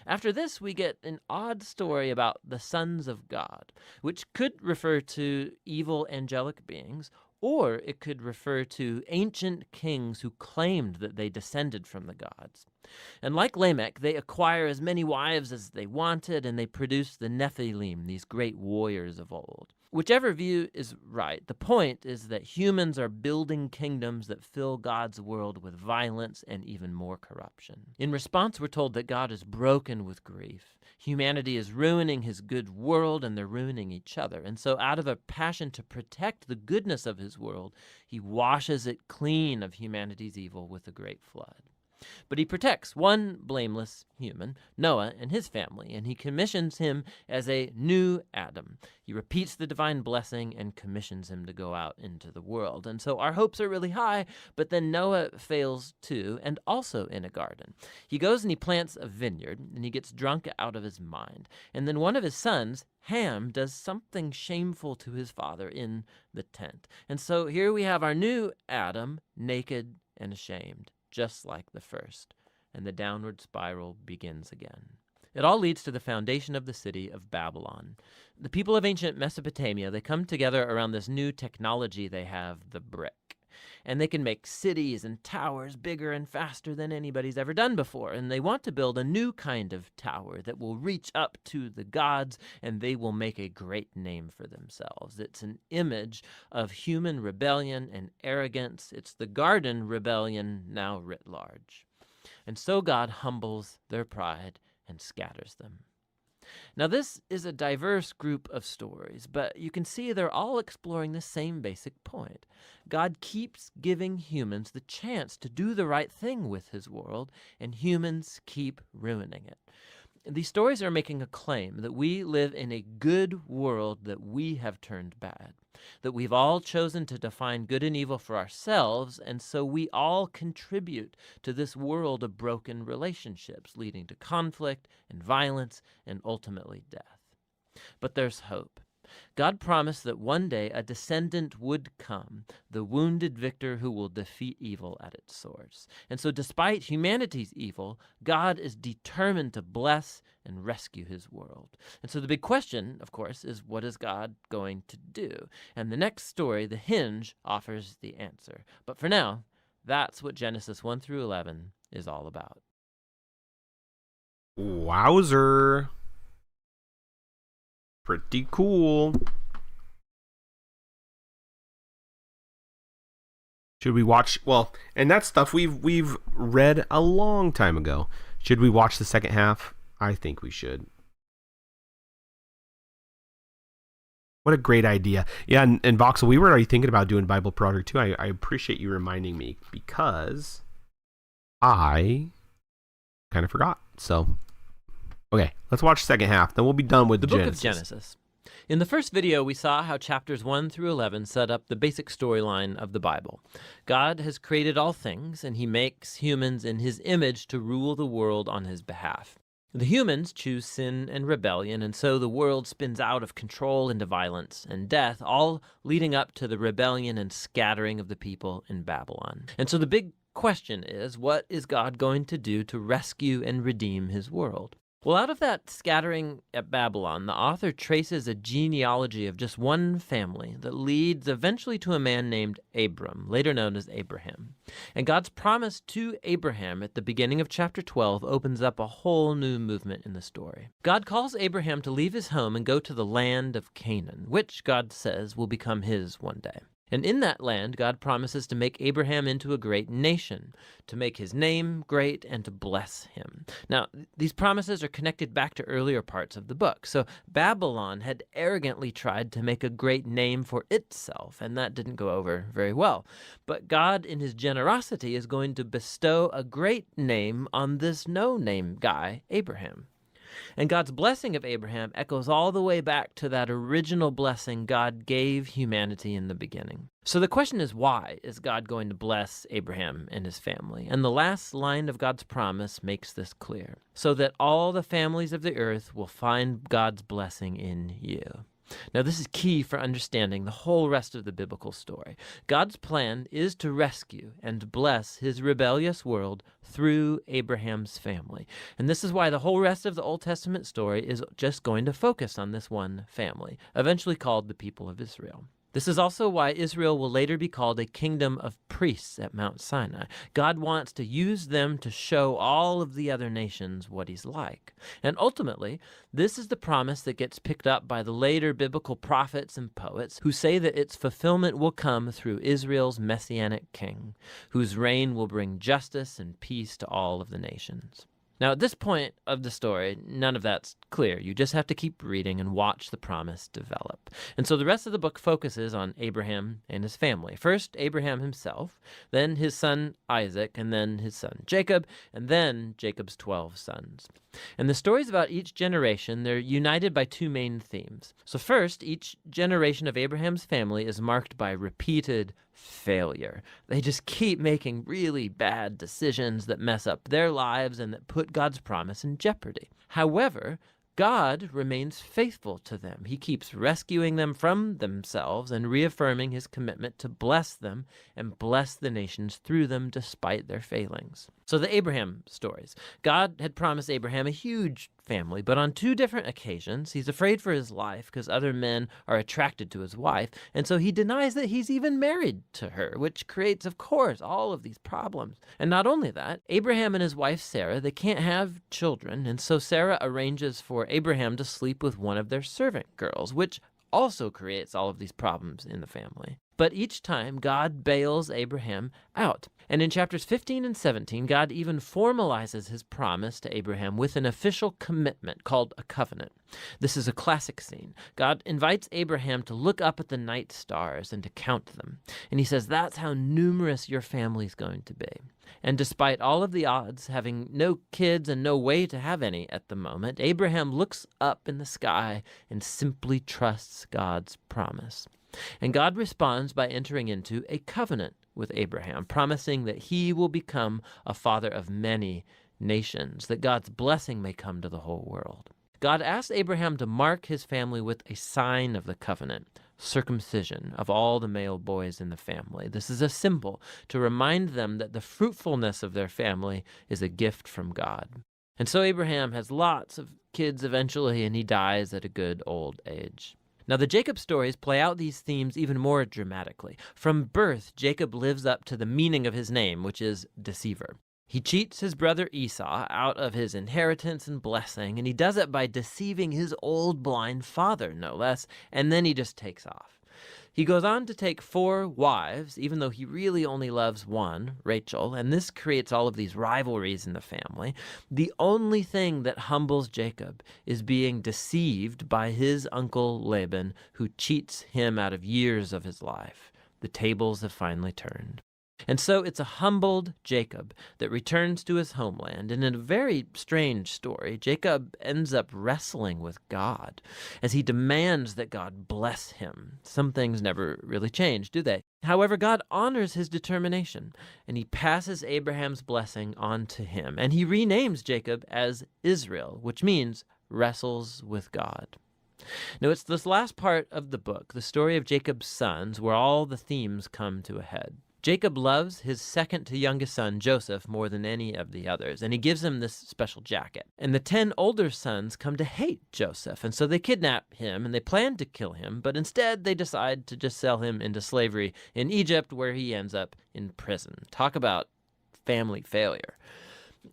After this, we get an odd story about the sons of God, which could refer to evil angelic beings, or it could refer to ancient kings who claimed that they descended from the gods. And like Lamech, they acquire as many wives as they wanted, and they produce the Nephilim, these great warriors of old. Whichever view is right, the point is that humans are building kingdoms that fill God's world with violence and even more corruption. In response, we're told that God is broken with grief. Humanity is ruining his good world, and they're ruining each other. And so out of a passion to protect the goodness of his world, he washes it clean of humanity's evil with a great flood. But he protects one blameless human, Noah, and his family, and he commissions him as a new Adam. He repeats the divine blessing and commissions him to go out into the world. And so our hopes are really high, but then Noah fails too, and also in a garden. He goes and he plants a vineyard, and he gets drunk out of his mind. And then one of his sons, Ham, does something shameful to his father in the tent. And so here we have our new Adam, naked and ashamed, just like the first, and the downward spiral begins again. It all leads to the foundation of the city of Babylon. The people of ancient Mesopotamia, they come together around this new technology they have, the brick. And they can make cities and towers bigger and faster than anybody's ever done before. And they want to build a new kind of tower that will reach up to the gods, and they will make a great name for themselves. It's an image of human rebellion and arrogance. It's the garden rebellion now writ large. And so God humbles their pride and scatters them. Now, this is a diverse group of stories, but you can see they're all exploring the same basic point. God keeps giving humans the chance to do the right thing with his world, and humans keep ruining it. these stories are making a claim that we live in a good world that we have turned bad, that we've all chosen to define good and evil for ourselves, and so we all contribute to this world of broken relationships, leading to conflict and violence and ultimately death. But there's hope. God promised that one day a descendant would come, the wounded victor who will defeat evil at its source. And so despite humanity's evil, God is determined to bless and rescue his world. And so the big question, of course, is what is God going to do? And the next story, The Hinge, offers the answer. But for now, that's what Genesis 1 through 11 is all about. Wowzer. Pretty cool. Should we watch? Well, and that's stuff we've read a long time ago. Should we watch the second half? I think we should. What a great idea. Yeah, and Voxel, we were already thinking about doing Bible Project too. I appreciate you reminding me because I kind of forgot. So, okay, let's watch the second half. Then we'll be done with the Genesis. book of Genesis. In the first video, we saw how chapters 1 through 11 set up the basic storyline of the Bible. God has created all things, and he makes humans in his image to rule the world on his behalf. The humans choose sin and rebellion, and so the world spins out of control into violence and death, all leading up to the rebellion and scattering of the people in Babylon. And so the big question is, what is God going to do to rescue and redeem his world? Well, out of that scattering at Babylon, the author traces a genealogy of just one family that leads eventually to a man named Abram, later known as Abraham. And God's promise to Abraham at the beginning of chapter 12 opens up a whole new movement in the story. God calls Abraham to leave his home and go to the land of Canaan, which God says will become his one day. And in that land, God promises to make Abraham into a great nation, to make his name great, and to bless him. Now, these promises are connected back to earlier parts of the book. So Babylon had arrogantly tried to make a great name for itself, and that didn't go over very well. But God, in his generosity, is going to bestow a great name on this no-name guy, Abraham. And God's blessing of Abraham echoes all the way back to that original blessing God gave humanity in the beginning. So the question is, why is God going to bless Abraham and his family? And the last line of God's promise makes this clear. So that all the families of the earth will find God's blessing in you. Now, this is key for understanding the whole rest of the biblical story. God's plan is to rescue and bless his rebellious world through Abraham's family. And this is why the whole rest of the Old Testament story is just going to focus on this one family, eventually called the people of Israel. This is also why Israel will later be called a kingdom of priests at Mount Sinai. God wants to use them to show all of the other nations what he's like. And ultimately, this is the promise that gets picked up by the later biblical prophets and poets who say that its fulfillment will come through Israel's messianic king, whose reign will bring justice and peace to all of the nations. Now, at this point of the story, none of that's clear. You just have to keep reading and watch the promise develop. And so the rest of the book focuses on Abraham and his family. First, Abraham himself, then his son Isaac, and then his son Jacob, and then Jacob's 12 sons. And the stories about each generation, they're united by two main themes. So first, each generation of Abraham's family is marked by repeated failure. They just keep making really bad decisions that mess up their lives and that put God's promise in jeopardy. However, God remains faithful to them. He keeps rescuing them from themselves and reaffirming his commitment to bless them and bless the nations through them despite their failings. So the Abraham stories. God had promised Abraham a huge family, but on two different occasions, he's afraid for his life because other men are attracted to his wife, and so he denies that he's even married to her, which creates, of course, all of these problems. And not only that, Abraham and his wife Sarah, they can't have children, and so Sarah arranges for Abraham to sleep with one of their servant girls, which also creates all of these problems in the family. But each time, God bails Abraham out. And in chapters 15 and 17, God even formalizes his promise to Abraham with an official commitment called a covenant. This is a classic scene. God invites Abraham to look up at the night stars and to count them. And he says, that's how numerous your family's going to be. And despite all of the odds, having no kids and no way to have any at the moment, Abraham looks up in the sky and simply trusts God's promise. And God responds by entering into a covenant with Abraham, promising that he will become a father of many nations, that God's blessing may come to the whole world. God asks Abraham to mark his family with a sign of the covenant, circumcision of all the male boys in the family. This is a symbol to remind them that the fruitfulness of their family is a gift from God. And so Abraham has lots of kids eventually, and he dies at a good old age. Now, the Jacob stories play out these themes even more dramatically. From birth, Jacob lives up to the meaning of his name, which is deceiver. He cheats his brother Esau out of his inheritance and blessing, and he does it by deceiving his old blind father, no less, and then he just takes off. He goes on to take 4 wives, even though he really only loves one, Rachel, and this creates all of these rivalries in the family. The only thing that humbles Jacob is being deceived by his uncle Laban, who cheats him out of years of his life. The tables have finally turned. And so it's a humbled Jacob that returns to his homeland. And in a very strange story, Jacob ends up wrestling with God as he demands that God bless him. Some things never really change, do they? However, God honors his determination, and he passes Abraham's blessing on to him. And he renames Jacob as Israel, which means wrestles with God. Now, it's this last part of the book, the story of Jacob's sons, where all the themes come to a head. Jacob loves his second to youngest son, Joseph, more than any of the others, and he gives him this special jacket. And the 10 older sons come to hate Joseph, and so they kidnap him, and they plan to kill him, but instead they decide to just sell him into slavery in Egypt, where he ends up in prison. Talk about family failure.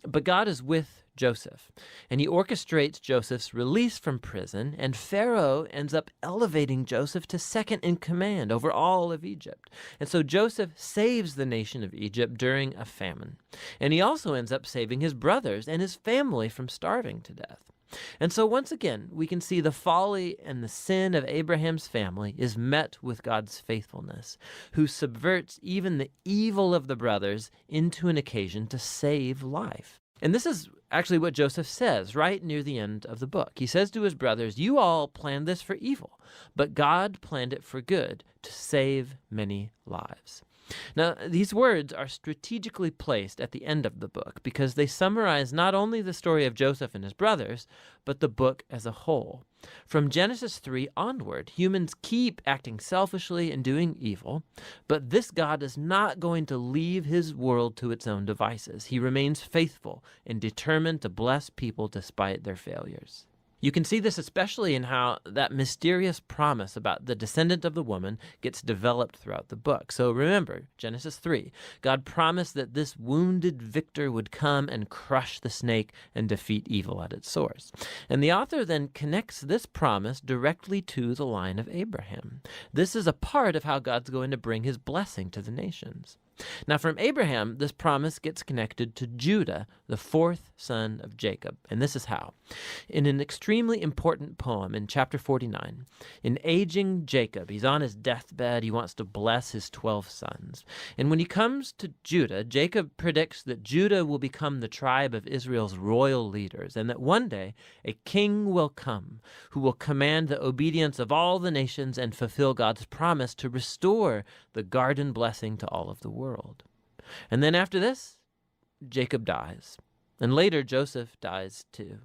But God is with Joseph, and he orchestrates Joseph's release from prison, and Pharaoh ends up elevating Joseph to second in command over all of Egypt. And so Joseph saves the nation of Egypt during a famine. And he also ends up saving his brothers and his family from starving to death. And so once again, we can see the folly and the sin of Abraham's family is met with God's faithfulness, who subverts even the evil of the brothers into an occasion to save life. And this is actually what Joseph says right near the end of the book. He says to his brothers, "You all planned this for evil, but God planned it for good, to save many lives." Now, these words are strategically placed at the end of the book because they summarize not only the story of Joseph and his brothers, but the book as a whole. From Genesis 3 onward, humans keep acting selfishly and doing evil, but this God is not going to leave his world to its own devices. He remains faithful and determined to bless people despite their failures. You can see this especially in how that mysterious promise about the descendant of the woman gets developed throughout the book. So remember, Genesis 3, God promised that this wounded victor would come and crush the snake and defeat evil at its source. And the author then connects this promise directly to the line of Abraham. This is a part of how God's going to bring his blessing to the nations. Now, from Abraham, this promise gets connected to Judah, the 4th son of Jacob. And this is how. In an extremely important poem in chapter 49, in aging Jacob, he's on his deathbed, he wants to bless his 12 sons. And when he comes to Judah, Jacob predicts that Judah will become the tribe of Israel's royal leaders, and that one day a king will come who will command the obedience of all the nations and fulfill God's promise to restore the garden blessing to all of the world. And then after this, Jacob dies. And later, Joseph dies too.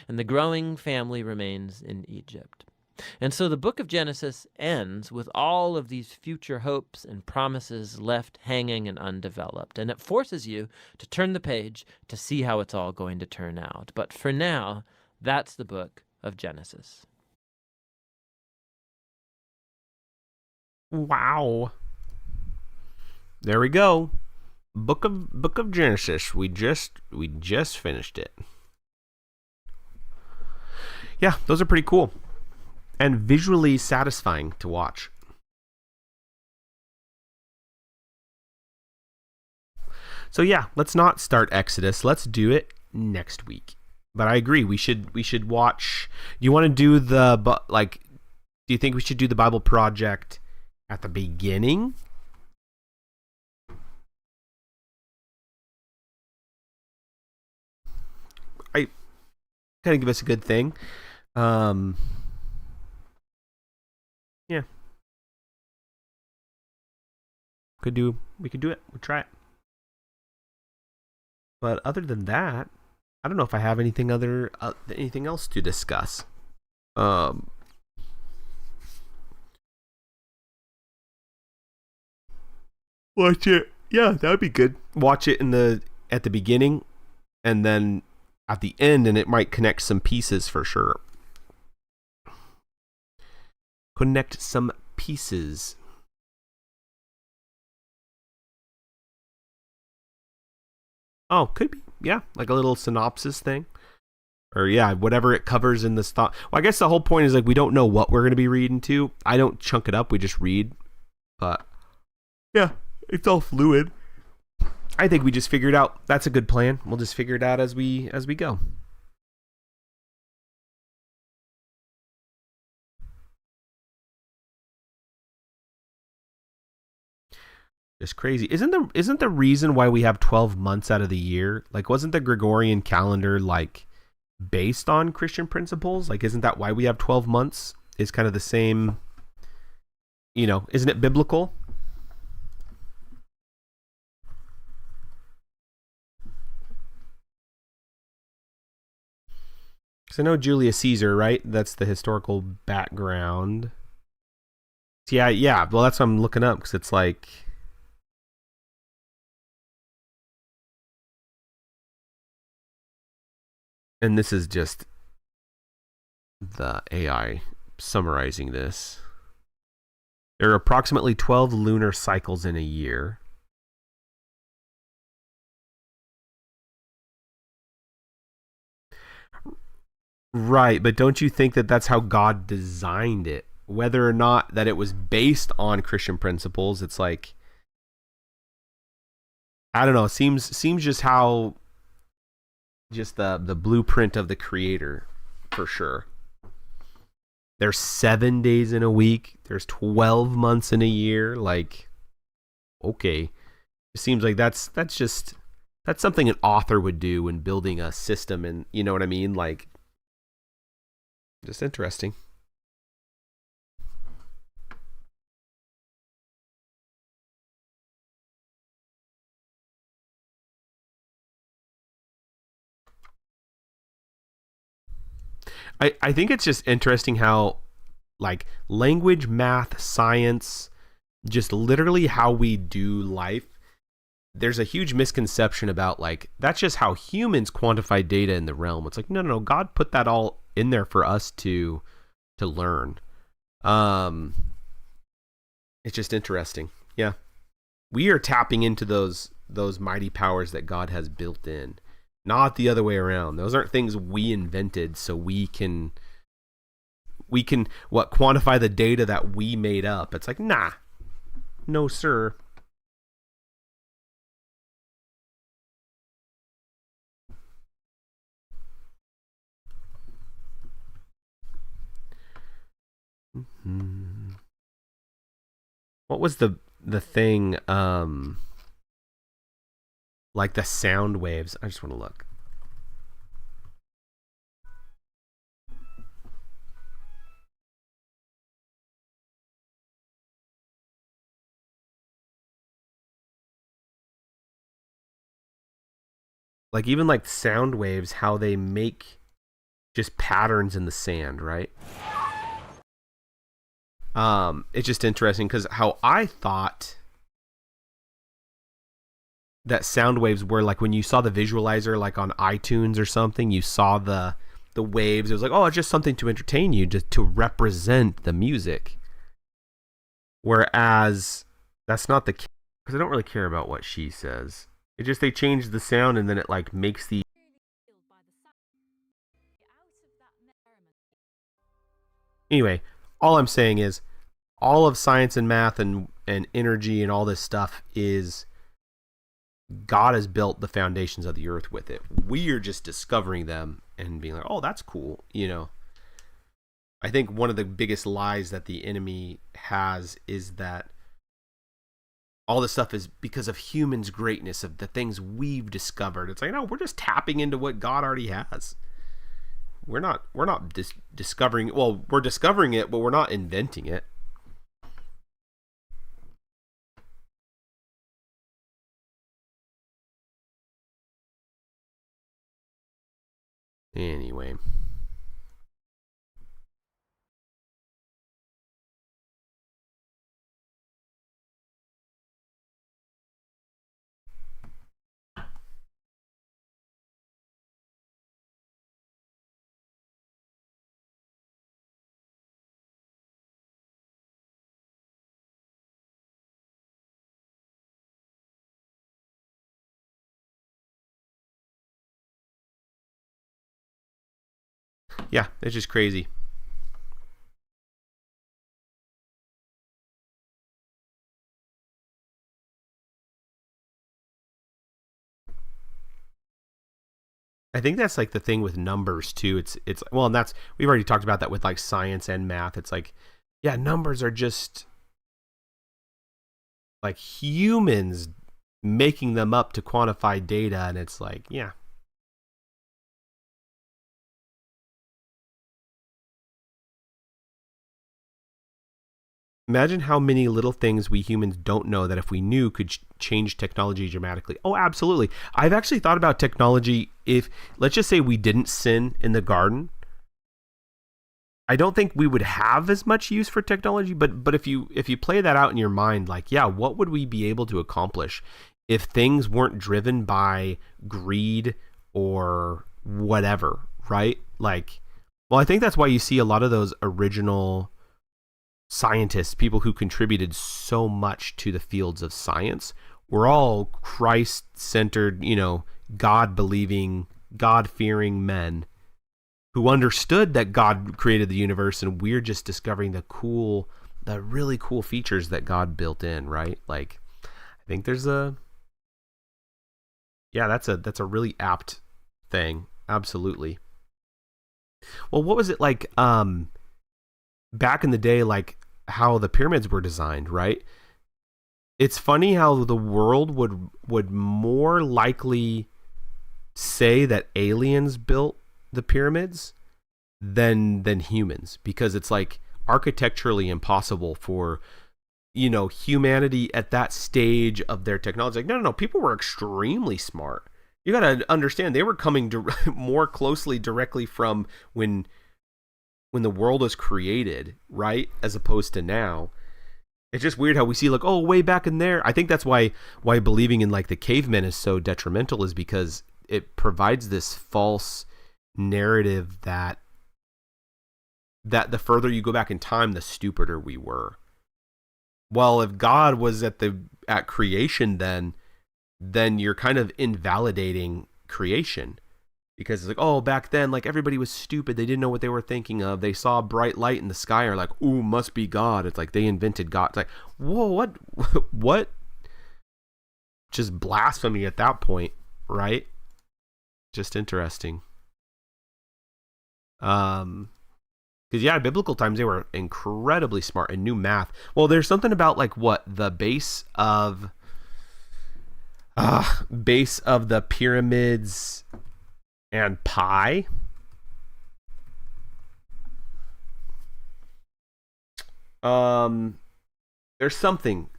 And the growing family remains in Egypt. And so the book of Genesis ends with all of these future hopes and promises left hanging and undeveloped. And it forces you to turn the page to see how it's all going to turn out. But for now, that's the book of Genesis. Wow. There we go. Book of Genesis. We just finished it. Yeah, those are pretty cool and visually satisfying to watch. So yeah, let's not start Exodus. Let's do it next week. But I agree. We should watch. Do you want to do do you think we should do the Bible Project at the beginning? I kind of give us a good thing. Yeah. We could do it. We'll try it. But other than that, I don't know if I have anything else to discuss. Watch it. Yeah, that would be good. Watch it at the beginning and then at the end, and it might connect some pieces for sure. Connect some pieces. Oh, could be. Yeah, like a little synopsis thing. Or yeah, whatever it covers in this thought. Well, I guess the whole point is like we don't know what we're going to be reading to. I don't chunk it up. We just read. But yeah, it's all fluid. I think we just figured out that's a good plan. We'll just figure it out as we go. It's crazy. Isn't the reason why we have 12 months out of the year? Like, wasn't the Gregorian calendar like based on Christian principles? Like, isn't that why we have 12 months? Is kind of the same, isn't it biblical? Because I know Julius Caesar, right? That's the historical background. Yeah. Well, that's what I'm looking up because it's like. And this is just the AI summarizing this. There are approximately 12 lunar cycles in a year. Right, but don't you think that that's how God designed it? Whether or not that it was based on Christian principles, it's like, I don't know, seems just how just the blueprint of the creator for sure. There's 7 days in a week. There's 12 months in a year. Like, okay, it seems like that's something an author would do when building a system, and you know what I mean. Like, just interesting. I think it's just interesting how, like, language, math, science, just literally how we do life, there's a huge misconception about, like, that's just how humans quantify data in the realm. It's like, no, God put that all in there for us to learn. It's just interesting. Yeah. We are tapping into those mighty powers that God has built in. Not the other way around. Those aren't things we invented so we can quantify the data that we made up. It's like, nah. No, sir. Mm-hmm. What was the thing like the sound waves? I just want to look. Like, even like sound waves, how they make just patterns in the sand, right? It's just interesting because how I thought that sound waves were, like, when you saw the visualizer, like on iTunes or something, you saw the waves. It was like, oh, it's just something to entertain you, just to represent the music. Whereas that's not the case, because I don't really care about what she says. It just, they change the sound and then it like makes the. Anyway, all I'm saying is all of science and math and energy and all this stuff is God has built the foundations of the earth with it. We are just discovering them and being like, oh, that's cool. I think one of the biggest lies that the enemy has is that all this stuff is because of humans' greatness, of the things we've discovered. It's like, no, we're just tapping into what God already has. We're not discovering. Well, we're discovering it, but we're not inventing it. Anyway. Yeah, it's just crazy. I think that's like the thing with numbers too. It's well, and that's, we've already talked about that with like science and math. It's like, yeah, numbers are just like humans making them up to quantify data, and it's like, yeah. Imagine how many little things we humans don't know that if we knew could change technology dramatically. Oh, absolutely. I've actually thought about technology. If, let's just say we didn't sin in the garden, I don't think we would have as much use for technology, but if you play that out in your mind, like, yeah, what would we be able to accomplish if things weren't driven by greed or whatever, right? Like, well, I think that's why you see a lot of those original scientists, people who contributed so much to the fields of science, were all Christ-centered, God-believing, God-fearing men who understood that God created the universe, and we're just discovering the really cool features that God built in, right? Like, I think there's that's a really apt thing. Absolutely. Well, what was it like back in the day, like how the pyramids were designed, right? It's funny how the world would more likely say that aliens built the pyramids than humans, because it's like architecturally impossible for humanity at that stage of their technology. Like, no, people were extremely smart. You got to understand, they were coming more closely directly from when the world was created, right? As opposed to now. It's just weird how we see like, oh, way back in there. I think that's why believing in like the cavemen is so detrimental, is because it provides this false narrative that the further you go back in time, the stupider we were. Well, if God was at creation, then you're kind of invalidating creation, because it's like, oh, back then, like, everybody was stupid. They didn't know what they were thinking of. They saw a bright light in the sky, or like, ooh, must be God. It's like they invented God. It's like, whoa, what? Just blasphemy at that point, right? Just interesting. Because yeah, biblical times, they were incredibly smart and knew math. Well, there's something about like what the base of the pyramids and pi. There's something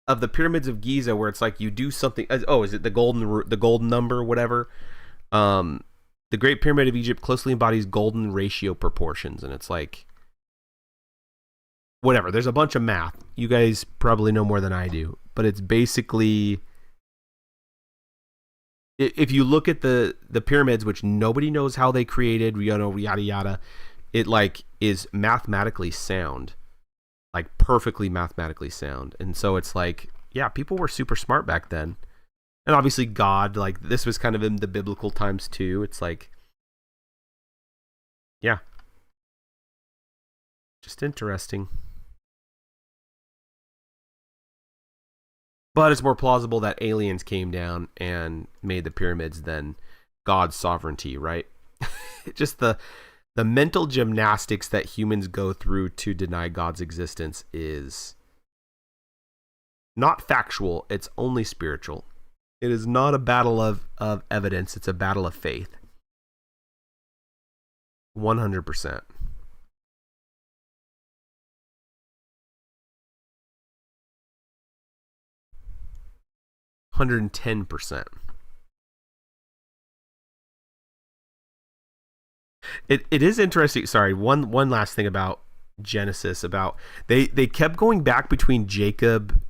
of the pyramids of Giza where it's like you do something. Oh, is it the golden number, whatever? The Great Pyramid of Egypt closely embodies golden ratio proportions, and it's like, whatever. There's a bunch of math. You guys probably know more than I do, but it's basically, if you look at the pyramids, which nobody knows how they created, yada yada, it like is mathematically sound, like perfectly mathematically sound. And so it's like, yeah, people were super smart back then. And obviously God, like, this was kind of in the biblical times too. It's like, yeah, just interesting. But it's more plausible that aliens came down and made the pyramids than God's sovereignty, right? Just the mental gymnastics that humans go through to deny God's existence is not factual. It's only spiritual. It is not a battle of evidence. It's a battle of faith. 100%. $110. It is interesting. Sorry, one last thing about Genesis, about they kept going back between Jacob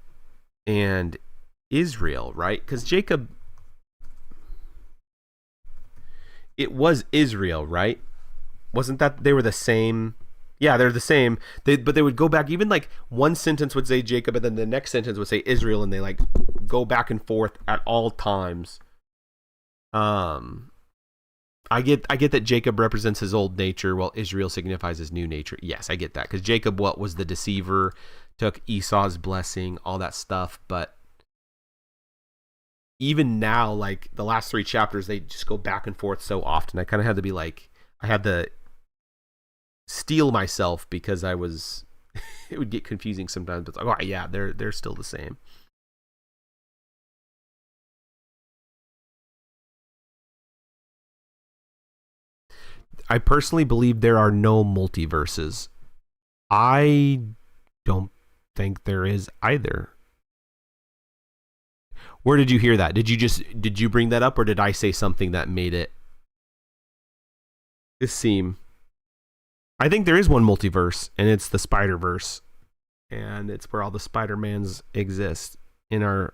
and Israel, right? Because Jacob, it was Israel, right? Wasn't that they were the same? Yeah, they're the same. But they would go back, even like one sentence would say Jacob and then the next sentence would say Israel, and they like go back and forth at all times. I get that Jacob represents his old nature while Israel signifies his new nature. Yes, I get that, because Jacob, what was the deceiver, took Esau's blessing, all that stuff. But even now, like the last 3 chapters, they just go back and forth so often. I kind of had to be like, I had to steel myself, because I was it would get confusing sometimes, but it's like, oh yeah, they're still the same. I personally believe there are no multiverses. I don't think there is either. Where did you hear that? Did you bring that up, or did I say something that made it seem? I think there is one multiverse, and it's the Spider-Verse, and it's where all the Spider-Mans exist in our.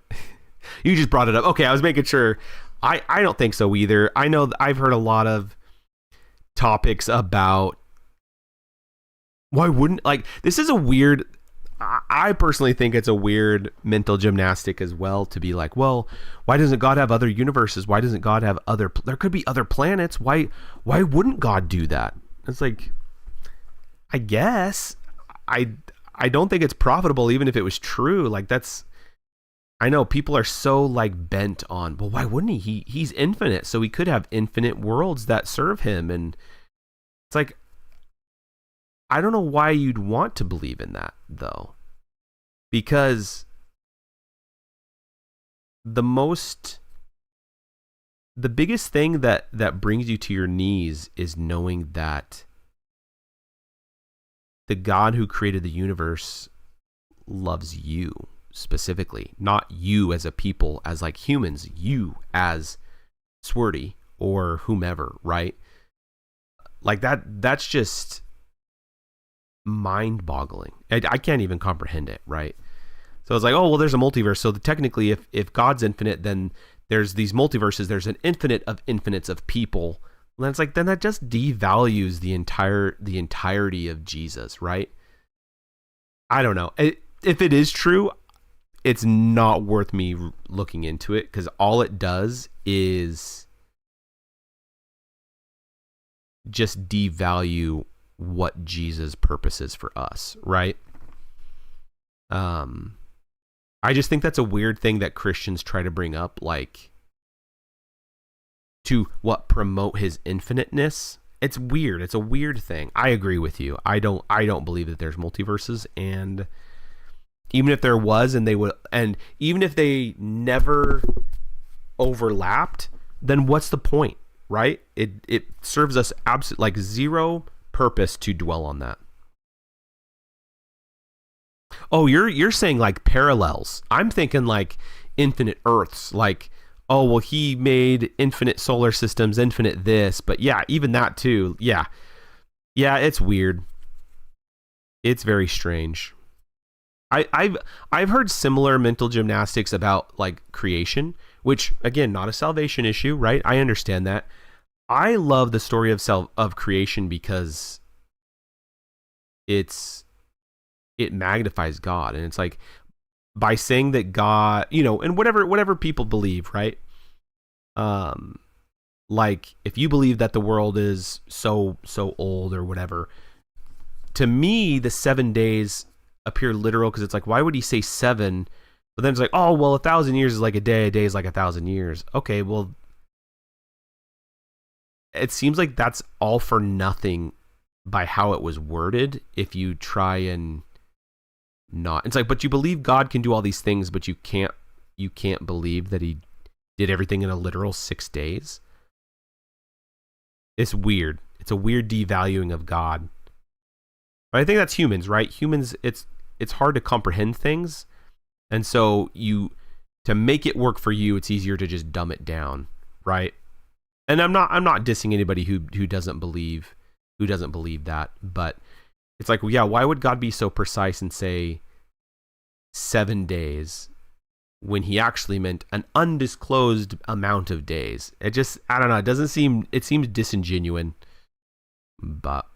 You just brought it up. Okay, I was making sure. I don't think so either. I know I've heard a lot of topics about why wouldn't, like, this is a weird, I personally think it's a weird mental gymnastic as well, to be like, well, why doesn't God have other universes? Why doesn't God have there could be other planets. Why wouldn't God do that? It's like, I guess I don't think it's profitable, even if it was true. Like, that's, I know people are so like bent on, well, why wouldn't he? He's infinite, so he could have infinite worlds that serve him. And it's like, I don't know why you'd want to believe in that, though, because the biggest thing that brings you to your knees is knowing that the God who created the universe loves you specifically, not you as a people, as like humans, you as Swerdy or whomever, right? Like that's just mind-boggling. I can't even comprehend it, right? So it's like, oh, well, there's a multiverse, so technically if God's infinite, then there's these multiverses, there's an infinite of infinites of people. And then it's like, then that just devalues the entirety of Jesus, right? I don't know. If it is true, it's not worth me looking into it, because all it does is just devalue what Jesus' purpose is for us, right? I just think that's a weird thing that Christians try to bring up, like, to promote his infiniteness. It's weird. It's a weird thing. I agree with you. I don't believe that there's multiverses, and even if there was, and even if they never overlapped, then what's the point, right? It serves us absolutely like zero purpose to dwell on that. Oh, you're saying like parallels. I'm thinking like infinite Earths, like, oh, well, he made infinite solar systems, infinite this, but yeah, even that too. Yeah, it's weird. It's very strange. I've heard similar mental gymnastics about like creation, which again, not a salvation issue, right? I understand that. I love the story of creation because it magnifies God, and it's like, by saying that God, and whatever people believe, right? Like if you believe that the world is so old or whatever, to me the 7 days appear literal, because it's like, why would he say 7? But then it's like, oh, well, 1,000 years is like a day is like 1,000 years. Okay, well, it seems like that's all for nothing by how it was worded. If you try and not, it's like, but you believe God can do all these things, but you can't believe that he did everything in a literal 6 days. It's weird. It's a weird devaluing of God. But I think that's humans, right? Humans, it's hard to comprehend things. And so to make it work for you, it's easier to just dumb it down, right? And I'm not dissing anybody who doesn't believe that, but it's like, well, yeah, why would God be so precise and say 7 days when he actually meant an undisclosed amount of days? It just, I don't know, it seems disingenuous, but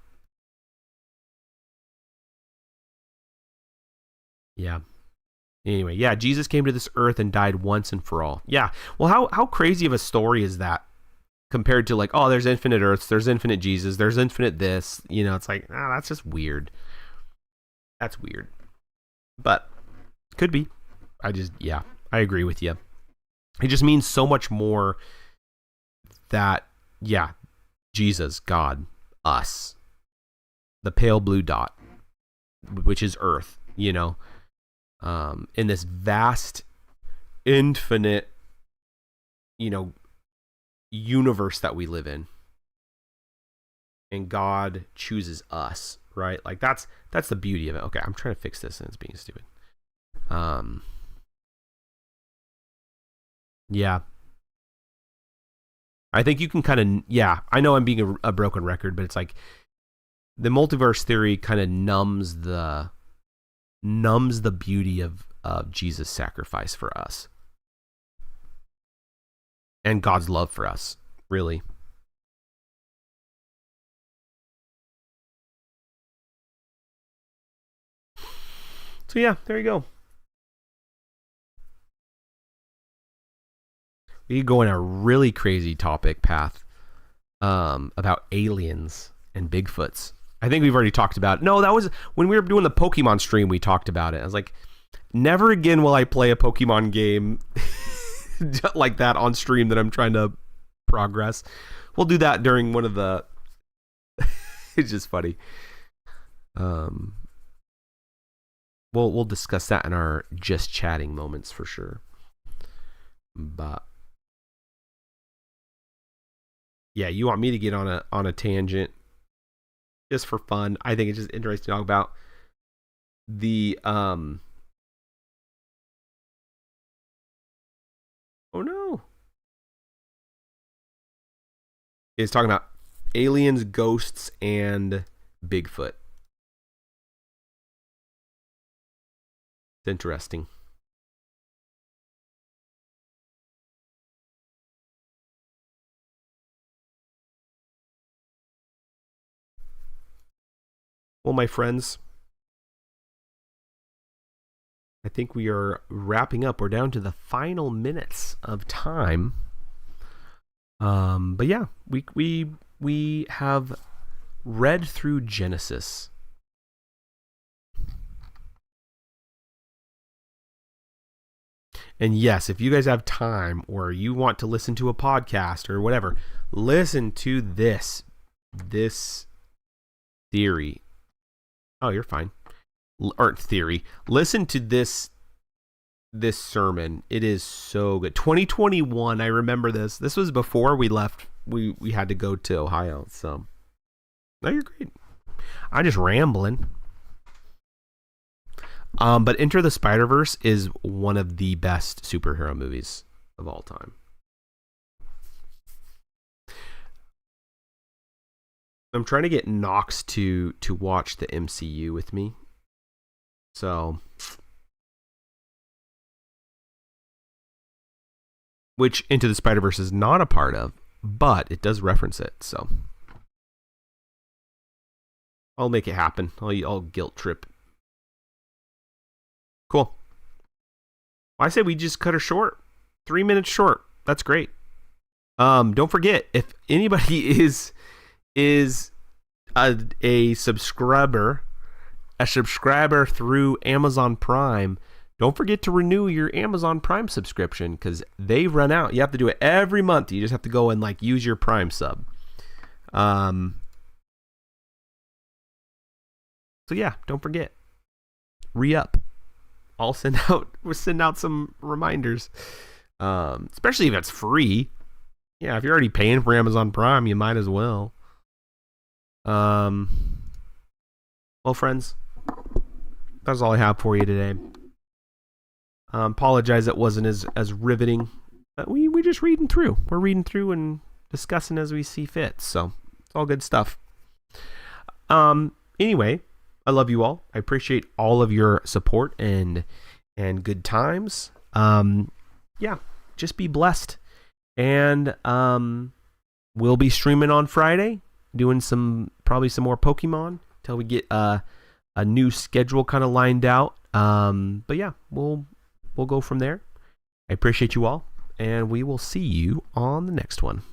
yeah. Anyway, yeah, Jesus came to this earth and died once and for all. Yeah. Well, how crazy of a story is that compared to like, oh, there's infinite earths, there's infinite Jesus, there's infinite this, it's like, that's just weird. That's weird. But could be. I agree with you. It just means so much more that, yeah, Jesus, God, us, the pale blue dot, which is earth, in this vast, infinite, universe that we live in, and God chooses us, right? Like that's the beauty of it. Okay, I'm trying to fix this and it's being stupid. Yeah, I think you can kind of, I know I'm being a broken record, but it's like the multiverse theory kind of numbs the beauty of Jesus' sacrifice for us and God's love for us, really. So yeah, there you go. We could go in a really crazy topic path about aliens and Bigfoots. I think we've already talked about it. No, that was when we were doing the Pokemon stream, we talked about it. I was like, never again will I play a Pokemon game like that on stream that I'm trying to progress. We'll do that during one of the it's just funny. We'll discuss that in our just chatting moments for sure. But yeah, you want me to get on a tangent just for fun. I think it's just interesting to talk about the oh no. It's talking about aliens, ghosts, and Bigfoot. It's interesting. Well, my friends, I think we are wrapping up. We're down to the final minutes of time. But yeah, we have read through Genesis. And yes, if you guys have time or you want to listen to a podcast or whatever, listen to this theory. Oh, you're fine. Art theory. Listen to this sermon. It is so good. 2021. I remember this. This was before we left. We had to go to Ohio. So, no, you're great. I'm just rambling. But Enter the Spider-Verse is one of the best superhero movies of all time. I'm trying to get Knox to watch the MCU with me. So, which Into the Spider-Verse is not a part of, but it does reference it. So, I'll make it happen. I'll guilt trip. Cool. I say we just cut her short. 3 minutes short. That's great. Don't forget, if anybody is a subscriber through Amazon Prime, don't forget to renew your Amazon Prime subscription because they run out. You have to do it every month. You just have to go and like use your Prime sub. So yeah, don't forget. Re-up. We'll send out some reminders. Especially if it's free. Yeah, if you're already paying for Amazon Prime, you might as well. Well, friends, that's all I have for you today. Apologize it wasn't as riveting. We're just reading through. We're reading through and discussing as we see fit. So it's all good stuff. Anyway, I love you all. I appreciate all of your support and good times. Yeah, just be blessed. And we'll be streaming on Friday, doing probably some more Pokemon till we get a new schedule kind of lined out. But yeah, we'll go from there. I appreciate you all, and we will see you on the next one.